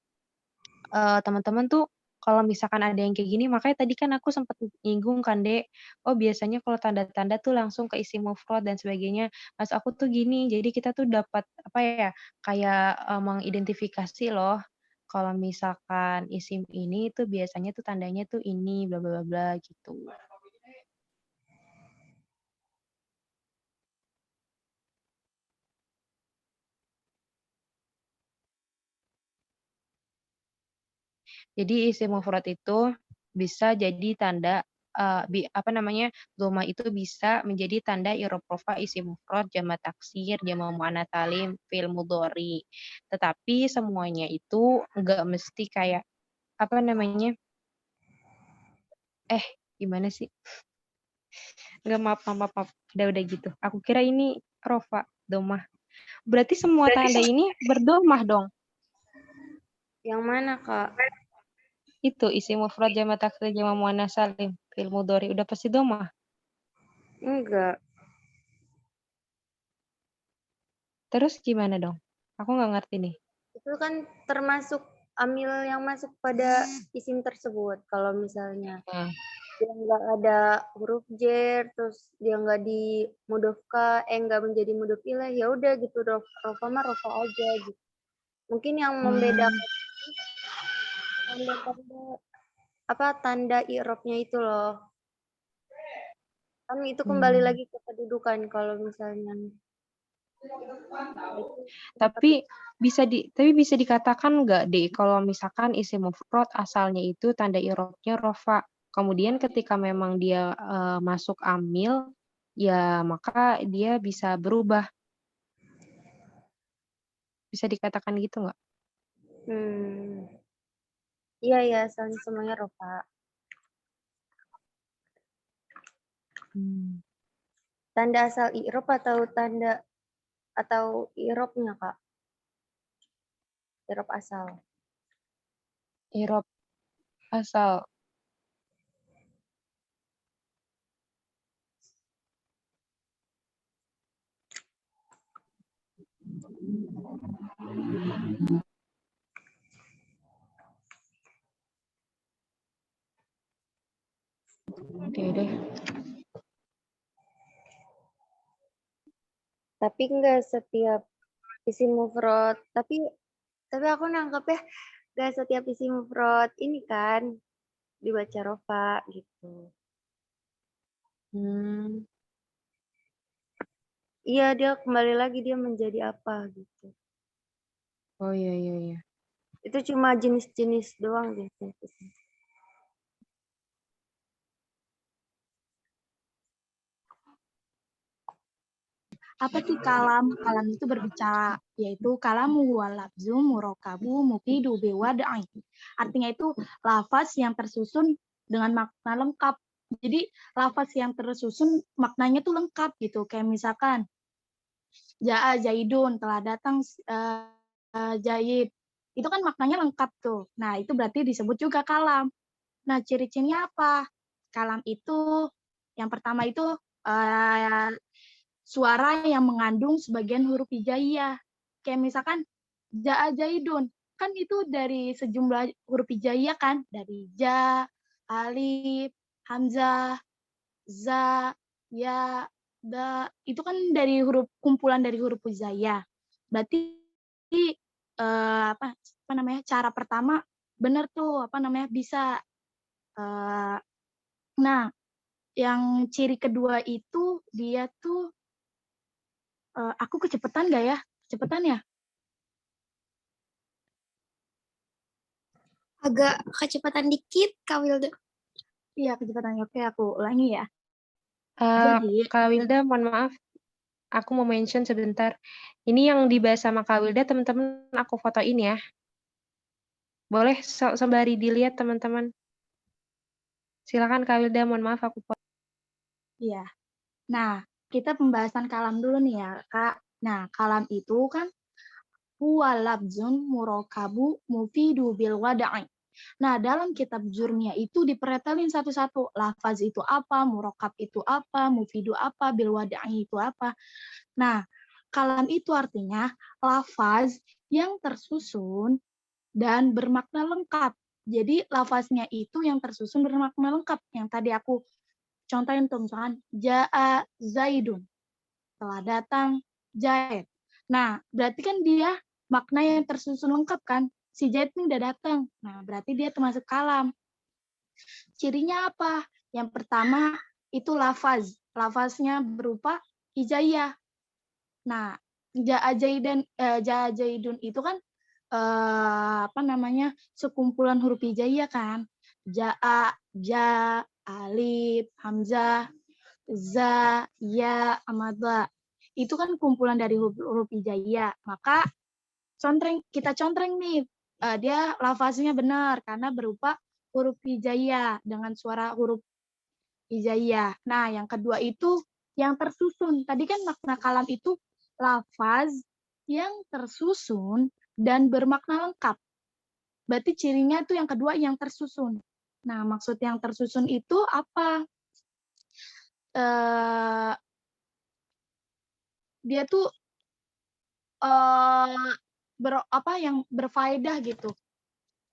teman-teman tuh kalau misalkan ada yang kayak gini, makanya tadi kan aku sempat nyinggung kan, Dek. Oh, biasanya kalau tanda-tanda tuh langsung ke isim mufrad dan sebagainya. Mas aku tuh gini, jadi kita tuh dapat apa ya, kayak mengidentifikasi loh. Kalau misalkan isim ini tuh biasanya tuh tandanya tuh ini bla bla bla gitu. Jadi isim mufrad itu bisa jadi tanda doma itu bisa menjadi tanda i'rab rofa isim mufrad, jamak taksir, jamak muannats salim, fi'il mudhari. Tetapi semuanya itu enggak mesti kayak gimana sih? Enggak, maaf. Udah gitu. Aku kira ini rofa domah. Berarti semua tanda ini berdomah dong. Yang mana, Kak? Itu isim mufrad, jamak taksir, jamak muannats salim, fi'il mudhari udah pasti domah. Enggak. Terus gimana dong? Aku nggak ngerti nih. Itu kan termasuk amil yang masuk pada isim tersebut. Kalau misalnya dia nggak ada huruf jer, terus dia nggak di mudofka, nggak menjadi mudof ilaih, ya udah gitu, rofa mah rofa aja gitu. Mungkin yang membedakan tanda i'rabnya itu loh. Kan itu kembali lagi ke kedudukan kalau misalnya. Tapi bisa dikatakan nggak deh kalau misalkan isim mufrad asalnya itu tanda i'rabnya rofa. Kemudian ketika memang dia masuk amil, ya maka dia bisa berubah. Bisa dikatakan gitu nggak? Iya, asalnya semuanya rofa. Tanda asal i'rab atau i'rabnya, Kak? I'rab asal. I'rab asal. Oke deh. Tapi enggak setiap isim mufrad. Tapi aku nangkep ya, enggak setiap isim mufrad ini kan dibaca rofa gitu. Iya, dia kembali lagi dia menjadi apa gitu. Oh iya iya iya. Itu cuma jenis-jenis doang biasanya. Apa sih kalam? Kalam itu berbicara, yaitu kalamu wa lafzum murakabu mufidu biwada'in. Artinya itu lafaz yang tersusun dengan makna lengkap. Jadi lafaz yang tersusun maknanya tuh lengkap gitu. Kayak misalkan Ja'a Zaidun, telah datang Zaid. Itu kan maknanya lengkap tuh. Nah, itu berarti disebut juga kalam. Nah, ciri-cirinya apa? Kalam itu yang pertama itu suara yang mengandung sebagian huruf hijaiyah. Kayak misalkan Ja'a Zaidun, kan itu dari sejumlah huruf hijaiyah kan, dari ja, alif, hamzah, za, ya, da, itu kan dari kumpulan dari huruf hijaiyah. Berarti apa namanya? Cara pertama benar tuh, bisa. Nah, yang ciri kedua itu dia tuh aku kecepatan nggak ya? Kecepatan ya? Agak kecepatan dikit, Kak Wilda. Iya, kecepatan. Oke, aku ulangi ya. Eh, Jadi, Kak Wilda, mohon maaf, aku mau mention sebentar. Ini yang dibahas sama Kak Wilda, teman-teman aku fotoin ya. Boleh sembari dilihat teman-teman. Silakan Kak Wilda, mohon maaf aku foto. iya. Nah, kita pembahasan kalam dulu nih ya, Kak. Nah, kalam itu kan huwa lafzun murakabu mufidu bil wada'i. Nah, dalam kitab Jurmiyah itu dipretelin satu-satu. Lafaz itu apa, murakab itu apa, mufidu apa, bil wada'i itu apa. Nah, kalam itu artinya lafaz yang tersusun dan bermakna lengkap. Jadi lafaznya itu yang tersusun bermakna lengkap. Yang tadi aku contohin tuh misalkan Ja'a Zaidun, telah datang Zaid. Nah, berarti kan dia makna yang tersusun lengkap kan? Si Zaid ini udah datang. Nah, berarti dia termasuk kalam. Cirinya apa? Yang pertama itu lafaz. Lafaznya berupa hijaiyah. Nah, Ja'a Zaidun itu kan sekumpulan huruf hijaiyah kan? Ja'a, ja, alif, hamzah, za, ya, amadha. Itu kan kumpulan dari huruf hijaiyah. Maka kita contreng nih, dia lafaznya benar karena berupa huruf hijaiyah dengan suara huruf hijaiyah. Nah, yang kedua itu yang tersusun. Tadi kan makna kalam itu lafaz yang tersusun dan bermakna lengkap. Berarti cirinya itu yang kedua yang tersusun. Nah, maksud yang tersusun itu apa? Dia tuh yang berfaedah gitu.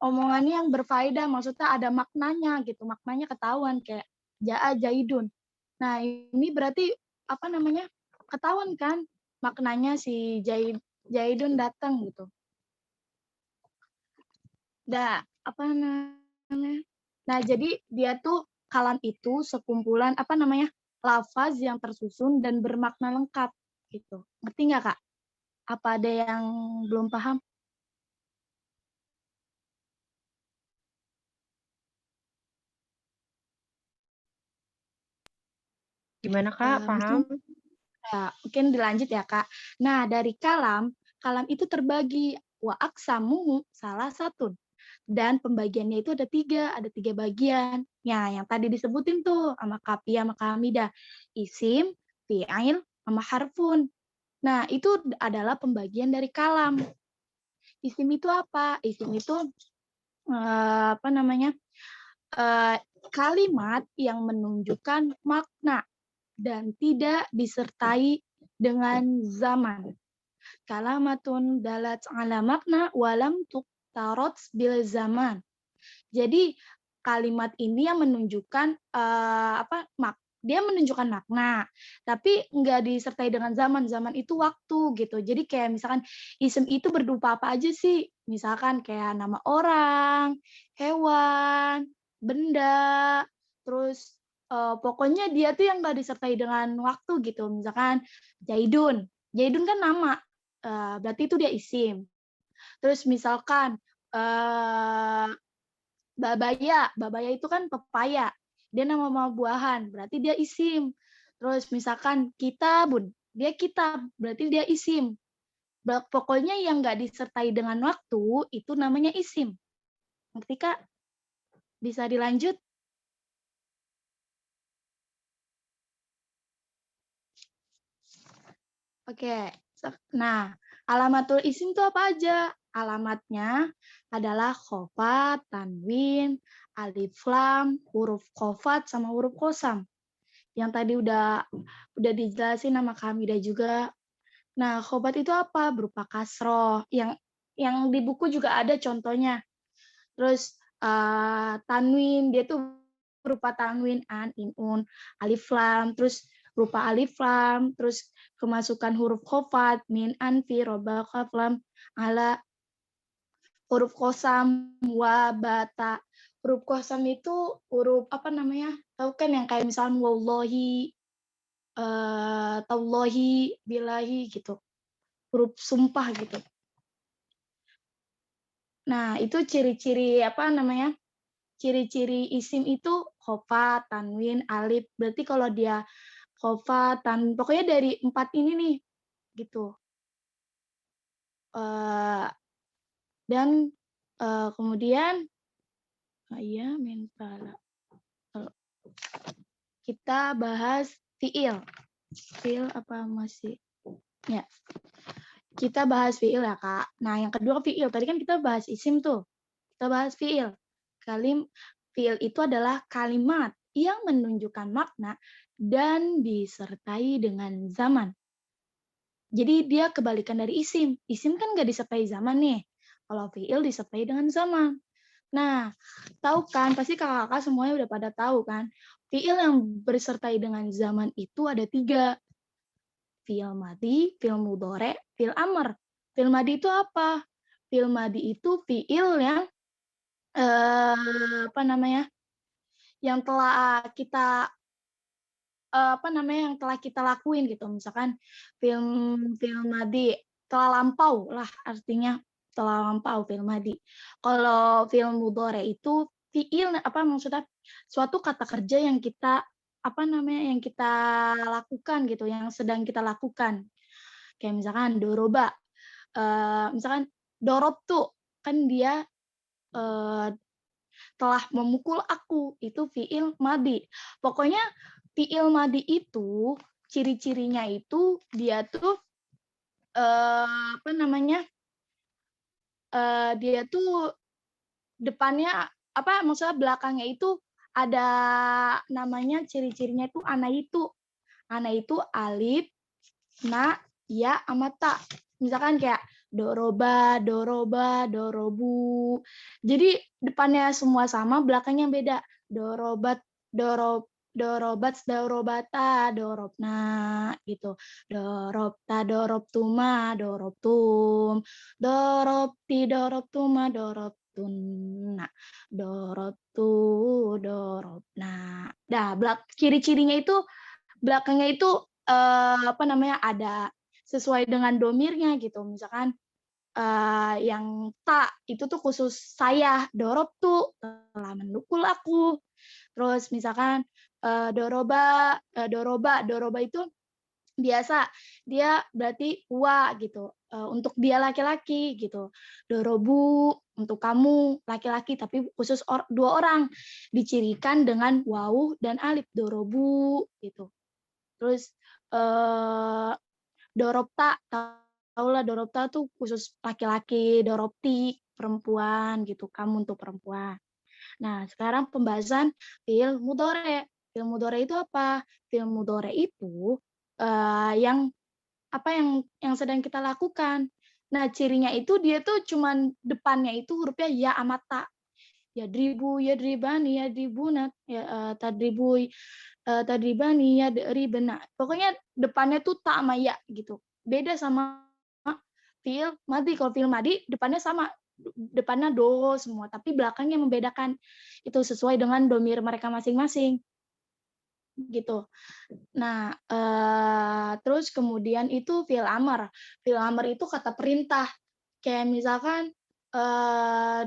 Omongannya yang berfaedah, maksudnya ada maknanya gitu. Maknanya ketahuan kayak Ja'a Zaidun. Nah, ini berarti ketahuan kan maknanya si Zaidun datang gitu. Nah, jadi dia tuh kalam itu sekumpulan lafaz yang tersusun dan bermakna lengkap gitu. Ngerti nggak, Kak? Apa ada yang belum paham? Gimana Kak, paham? Mungkin dilanjut ya, Kak. Nah, dari kalam itu terbagi wa aksamu salah satu. Dan pembagiannya itu ada tiga bagian. Ya, yang tadi disebutin tuh sama Kapia sama Hamidah. Isim, fi'il, sama harfun. Nah, itu adalah pembagian dari kalam. Isim itu apa? Isim itu kalimat yang menunjukkan makna dan tidak disertai dengan zaman. Kalamatun dalat ala makna walam tuktarot bil zaman. Jadi kalimat ini yang menunjukkan dia menunjukkan makna, tapi nggak disertai dengan zaman. Zaman itu waktu gitu. Jadi kayak misalkan isim itu berupa apa aja sih? Misalkan kayak nama orang, hewan, benda, terus pokoknya dia tuh yang nggak disertai dengan waktu gitu. Misalkan Jaidun. Jaidun kan nama, berarti itu dia isim. Terus misalkan babaya. Babaya itu kan pepaya. Dia nama buahan, berarti dia isim. Terus misalkan kitabun. Dia kitab, berarti dia isim. Pokoknya yang nggak disertai dengan waktu, itu namanya isim. Ngerti, Kak? Bisa dilanjut? Oke. Nah, alamatul isim itu apa aja? Alamatnya adalah khofat, tanwin, alif lam, huruf khofat, sama huruf kosam. Yang tadi udah dijelasin sama Kamidah juga. Nah, khofat itu apa? Berupa kasroh. Yang di buku juga ada contohnya. Terus tanwin, dia tuh berupa tanwin, an, in, un, alif lam, terus berupa alif lam, terus kemasukan huruf khofat, min, an, fi, roba, kaf, lam, ala, huruf kosam, wa, bata. Huruf kosam itu huruf apa namanya? Tahu kan yang kayak misalnya wallahi, tallahi, bilahi gitu. Huruf sumpah gitu. Nah, itu ciri-ciri apa namanya? Ciri-ciri isim itu khofat, tanwin, alif. Berarti kalau dia khofat, tanwin, pokoknya dari 4 ini nih, gitu. Dan kemudian, ya minta kita bahas fiil. Fiil apa masih? Ya. Kita bahas fiil ya, Kak. Nah, yang kedua fiil. Tadi kan kita bahas isim tuh. Kita bahas fiil. Fiil itu adalah kalimat yang menunjukkan makna dan disertai dengan zaman. Jadi dia kebalikan dari isim. Isim kan nggak disertai zaman nih. Kalau fiil disertai dengan zaman. Nah, tahu kan, pasti kakak-kakak semuanya udah pada tahu kan, fiil yang bersertai dengan zaman itu ada 3. Fiil madi, fiil mudhari, fiil amr. Fiil madi itu apa? Fiil madi itu fiil yang apa namanya? Yang telah kita yang telah kita lakuin gitu. Misalkan fiil madi telah lampau lah artinya, telah lampau fiil madi. Kalau fiil mudhari itu fiil maksudnya suatu kata kerja yang kita yang kita lakukan gitu, yang sedang kita lakukan. Kayak misalkan doroba, misalkan dorob tuh kan dia telah memukul aku, itu fiil madi. Pokoknya fiil madi itu ciri-cirinya itu dia tuh dia tuh depannya maksudnya belakangnya itu ada namanya, ciri-cirinya itu ana itu. Ana itu alif, na, ya, sama ta. Misalkan kayak doroba, doroba, dorobu. Jadi depannya semua sama, belakangnya beda. Dorobat, dorobat, dorobata, dorobna gitu. Dorobta, dorobtuma, dorobtum. Dorobti, dorobtuma, dorobtuna. Dorobtu, dorobna. Nah, ciri-cirinya itu belakangnya itu ada sesuai dengan domirnya gitu. Misalkan yang tak itu tuh khusus saya, dorob tuh telah mendukul aku. Terus misalkan doroba itu biasa dia berarti wa gitu, untuk dia laki-laki gitu. Dorobu untuk kamu laki-laki, tapi khusus 2 orang, dicirikan dengan wawu dan alif, dorobu gitu. Terus doropta, tahulah doropta tuh khusus laki-laki, doropti perempuan gitu, kamu untuk perempuan. Nah, sekarang pembahasan fiil mudhari. Fiil mudhari itu apa? Fiil mudhari itu yang sedang kita lakukan. Nah, cirinya itu dia tuh cuman depannya itu hurufnya ya sama ta. Yadribu, yadribani, yadribuna, tadribu, tadribani, yadribna. Pokoknya depannya tuh ta sama ya gitu. Beda sama fiil madi. Kalau fiil madi depannya sama, depannya do semua, tapi belakangnya membedakan. Itu sesuai dengan domir mereka masing-masing. gitu. Nah, terus kemudian itu fi'il amr. Fi'il amr itu kata perintah. Kayak misalkan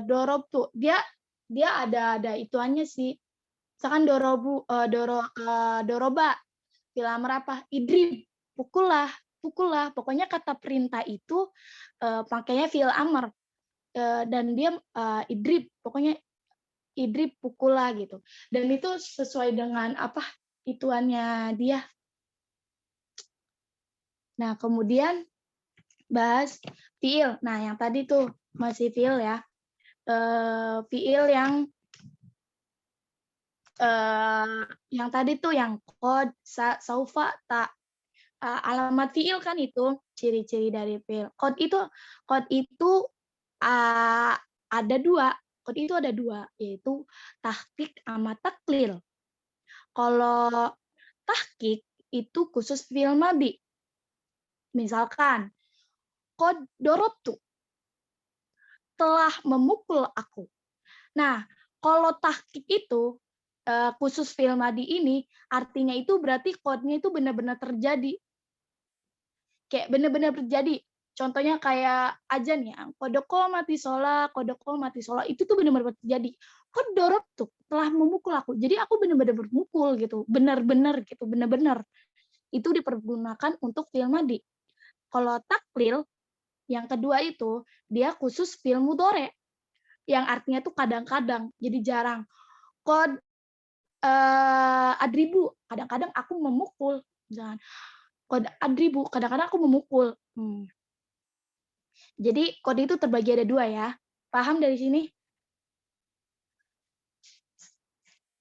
dorobtu, dia ada ituannya sih. Misalkan doroba, fi'il amr apa? Idrib, pukullah. Pokoknya kata perintah itu pakainya fi'il amr. Dan dia idrib, pokoknya idrib pukullah gitu. Dan itu sesuai dengan apa ituannya dia. Nah, kemudian bahas fiil. Nah, yang tadi tuh masih fiil ya. Fiil yang tadi tuh yang qad, sa, saufa, ta. Alamat fiil kan itu ciri-ciri dari fiil. Qad itu ada dua. Qad itu ada dua, yaitu tahqiq sama taklil. Kalau tahqiq itu khusus fiil madhi. Misalkan qad dorobtu, telah memukul aku. Nah, kalau tahqiq itu khusus fi'il madhi ini artinya itu berarti qadnya itu benar-benar terjadi. Kayak benar-benar terjadi. Contohnya kayak azan ya, qad qamati shalah, itu tuh benar-benar terjadi. Qad darabtu, telah memukul aku. Jadi aku benar-benar bermukul gitu, benar-benar gitu, benar-benar. Itu dipergunakan untuk fi'il madhi. Kalau taklil yang kedua itu dia khusus fi'il mudhari yang artinya tuh kadang-kadang, jadi jarang. Qad adribu, kadang-kadang aku memukul. Jangan. Qad adribu, kadang-kadang aku memukul. Jadi kode itu terbagi ada dua ya. Paham dari sini?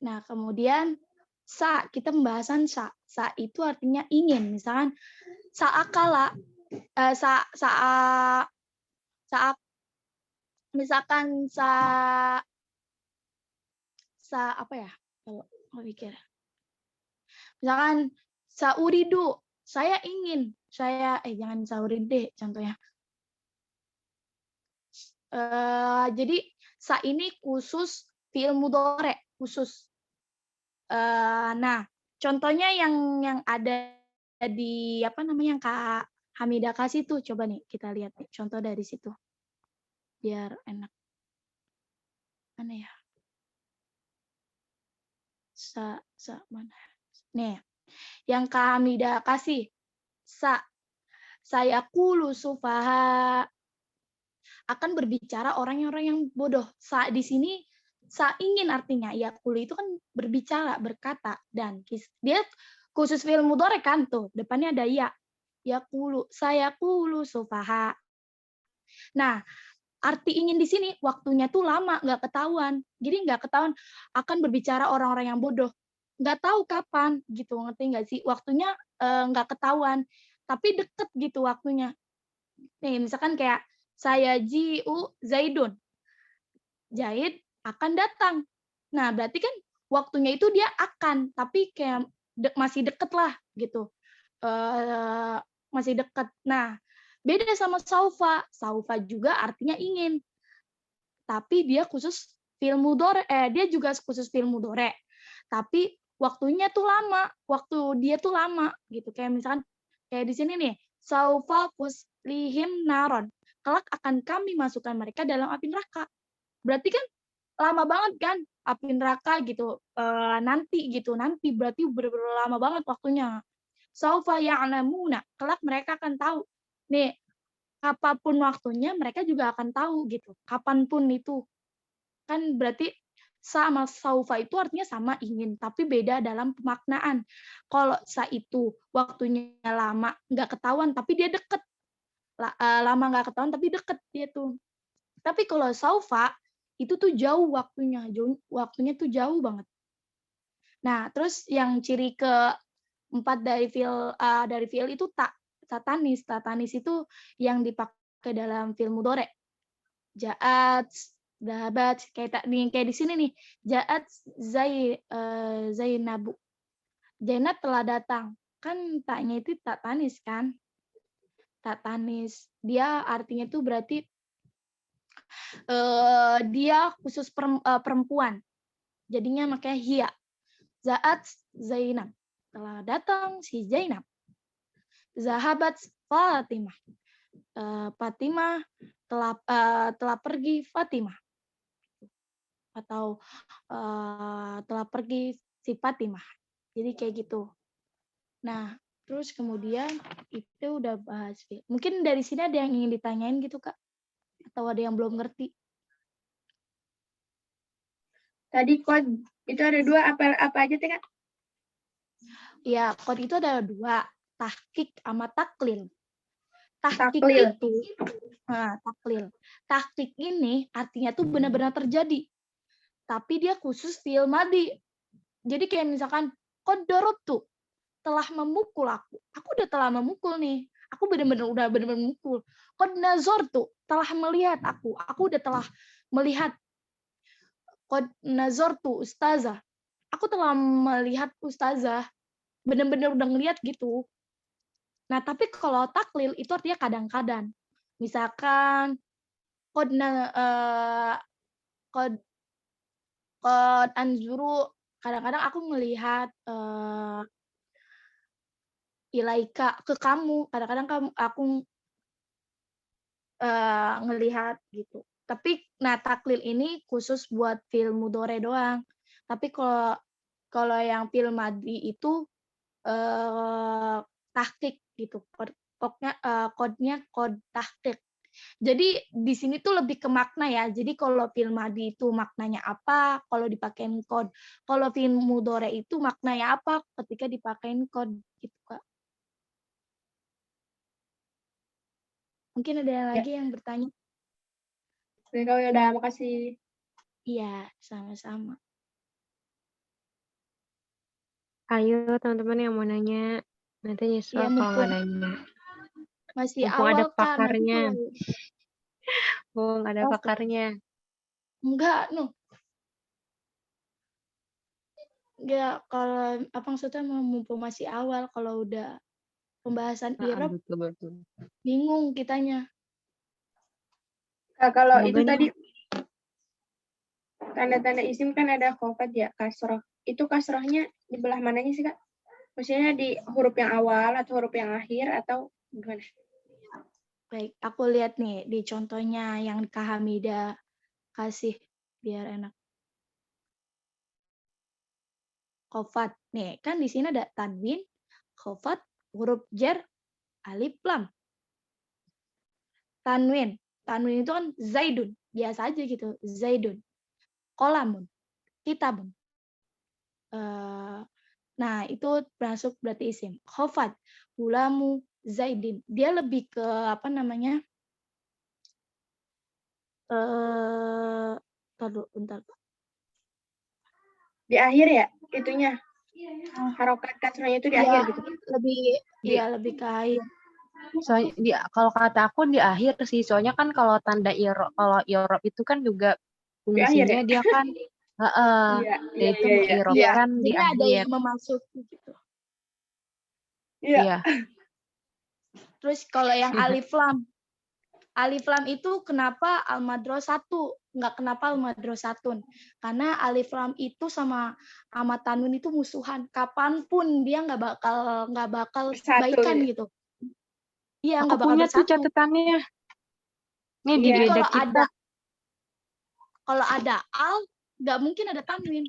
Nah, kemudian sa, kita pembahasan sa. Sa itu artinya ingin. Misalkan saakala, misalkan apa ya? Kalau pikir. Misalkan sauridu, saya ingin. Jangan sauridu deh contohnya. Jadi sa ini khusus fi'il mudhari, khusus. Nah, contohnya yang ada di apa namanya yang Kak Hamidah kasih tuh, coba nih kita lihat nih, contoh dari situ. Biar enak. Mana ya? Mana? Nih, yang Kak Hamidah kasih. Saya kulu sufaha, akan berbicara orang-orang yang bodoh. Di sini ingin artinya ya kulu itu kan berbicara, berkata, dan dia khusus fi'il mudhari kan tuh depannya ada ya. Ya kulu, saya kulu sufaha. Nah, arti ingin di sini waktunya tuh lama, nggak ketahuan. Jadi nggak ketahuan akan berbicara orang-orang yang bodoh. Nggak tahu kapan gitu, ngerti nggak sih? Waktunya nggak ketahuan, tapi deket gitu waktunya. Nih, misalkan kayak saya ji'u Zaidun. Zaid akan datang. Nah, berarti kan waktunya itu dia akan, tapi kayak masih deket lah gitu. Masih deket. Nah, beda sama saufa. Saufa juga artinya ingin. Tapi dia khusus fi'il mudhari, dia juga khusus fi'il mudhari. Tapi waktunya tuh lama. Waktu dia tuh lama gitu. Kayak misalkan kayak di sini nih, saufa fuslihim naron. Kelak akan kami masukkan mereka dalam api neraka. Berarti kan lama banget kan api neraka gitu. Nanti berarti benar-benar lama banget waktunya. Saufa ya'lamuna. Kelak mereka akan tahu. Nih, apapun waktunya mereka juga akan tahu gitu. Kapanpun itu. Kan berarti sama saufa itu artinya sama ingin, tapi beda dalam pemaknaan. Kalau sa itu waktunya lama nggak ketahuan, tapi dia deket. Lama nggak ketahuan, tapi deket dia tuh. Tapi kalau saufa itu tuh jauh waktunya, tuh jauh banget. Nah, terus yang ciri keempat dari fiil itu tatanis. Tatanis itu yang dipakai dalam fiil mudhari. Ja'at, dahabat, kayak di sini nih. Ja'at Zainabu. Zainab telah datang. Kan taknya itu tatanis kan? Tatanis. Dia artinya itu berarti dia khusus perempuan. Jadinya makanya hiya. Za'at Zainab. telah datang si Zainab. Zahabat Fatimah. Fatimah telah pergi Fatimah. Atau telah pergi si Fatimah. Jadi kayak gitu. Nah, terus kemudian itu udah bahas. Mungkin dari sini ada yang ingin ditanyain gitu, Kak? Atau ada yang belum ngerti? Tadi kod itu ada 2, apa aja teh, Kak? Ya, kod itu ada 2, tahqiq sama taklil. Tahqiq Taklil. itu, taklil. Tahqiq ini artinya tuh benar-benar terjadi. Tapi dia khusus fi'il madhi. Jadi kayak misalkan, kod darabtu, telah memukul aku. Aku udah telah memukul nih. Aku udah benar-benar memukul. Kod nazartu, telah melihat aku. Aku udah telah melihat. Kod nazartu ustazah. Aku telah melihat ustazah. Benar-benar udah ngelihat gitu. Nah, tapi kalau taklil itu artinya kadang-kadang. Misalkan kod anzuru, kadang-kadang aku melihat ilaika, ke kamu. Kadang-kadang aku ngelihat gitu. Tapi nah taklil ini khusus buat fi'il mudhari doang. Tapi kalau yang fi'il madhi itu tahqiq gitu. Kodnya kod tahqiq. Jadi di sini tuh lebih ke makna ya. Jadi kalau fi'il madhi itu maknanya apa kalau dipakein kod. Kalau fi'il mudhari itu maknanya apa ketika dipakein kod gitu, Kak. Mungkin ada lagi yang bertanya? Kak Wilda, makasih. Iya, sama-sama. Ayo teman-teman yang mau nanya, nanti nyesel Iya, kalau nggak nanya. masih Mumpung awal, ada Kak. Nanti pakarnya. kalau Mumpung ada Oke. pakarnya. Enggak, enggak, kalau apa maksudnya mumpung masih awal, kalau udah pembahasan i'rab Betul. bingung kitanya. Kak, kalau Semoga itu nih- tadi tanda-tanda isim kan ada khofat ya, kasroh. Itu kasrohnya di belah mananya sih, Kak? Maksudnya di huruf yang awal atau huruf yang akhir atau gimana? Baik, aku lihat nih di contohnya yang Kak Hamida kasih biar enak. Khofat. Nih, kan di sini ada tanwin, khofat, huruf jar, alif lam. Tanwin. Tanwin itu kan zaidun, biasa aja gitu, zaidun. Qalamun, kitabun. Nah, itu masuk berarti isim. Khofat, gulamu, zaidin. Dia lebih ke apa namanya? Bentar. Di akhir ya, itunya. Harokat kasrohnya itu di Iya, akhir gitu. lebih ke akhir. Soalnya kalau kata aku di akhir sih, soalnya kan kalau tanda kalau i'rab itu kan juga Di akhir fungsinya ya? dia kan Iya. yaitu Iya. meng'irabkan di Jadi ada akhir. yang memasuki gitu. Iya. Terus kalau yang alif lam itu kenapa al-madrasatu, nggak kenapa al-madrasatun? Karena alif lam itu sama tanwin itu musuhan. Kapanpun dia nggak bakal Bersatu baikan ya? gitu. Iya, Aku nggak bakal punya tuh bersatu. catatannya. Nih di Iya. Jadi beda kita. kalau ada al, nggak mungkin ada tanwin.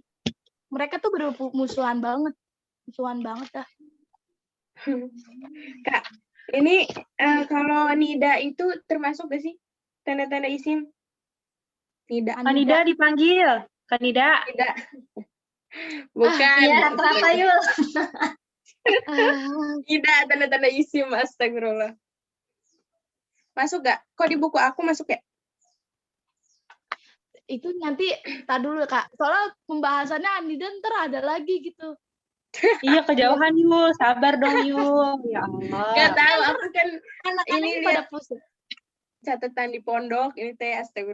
Mereka tuh bener musuhan banget dah. Kak, ini kalau nida itu termasuk gak sih tanda-tanda isim? Nida. Kanida dipanggil. Kanida. Nida. Bukan. Iya, kenapa Yul? Nida tanda-tanda isim, astagfirullah. Masuk gak? Kok di buku aku masuk ya? Itu nanti tar dulu Kak. Soalnya pembahasannya Anida ntar ada lagi gitu. Iya kejauhan Yul, sabar dong Yul. Ya Allah. Gak tahu, aku kan Anak-anak ini pada lihat pusing. catatan di pondok, ini teh astagfirullah.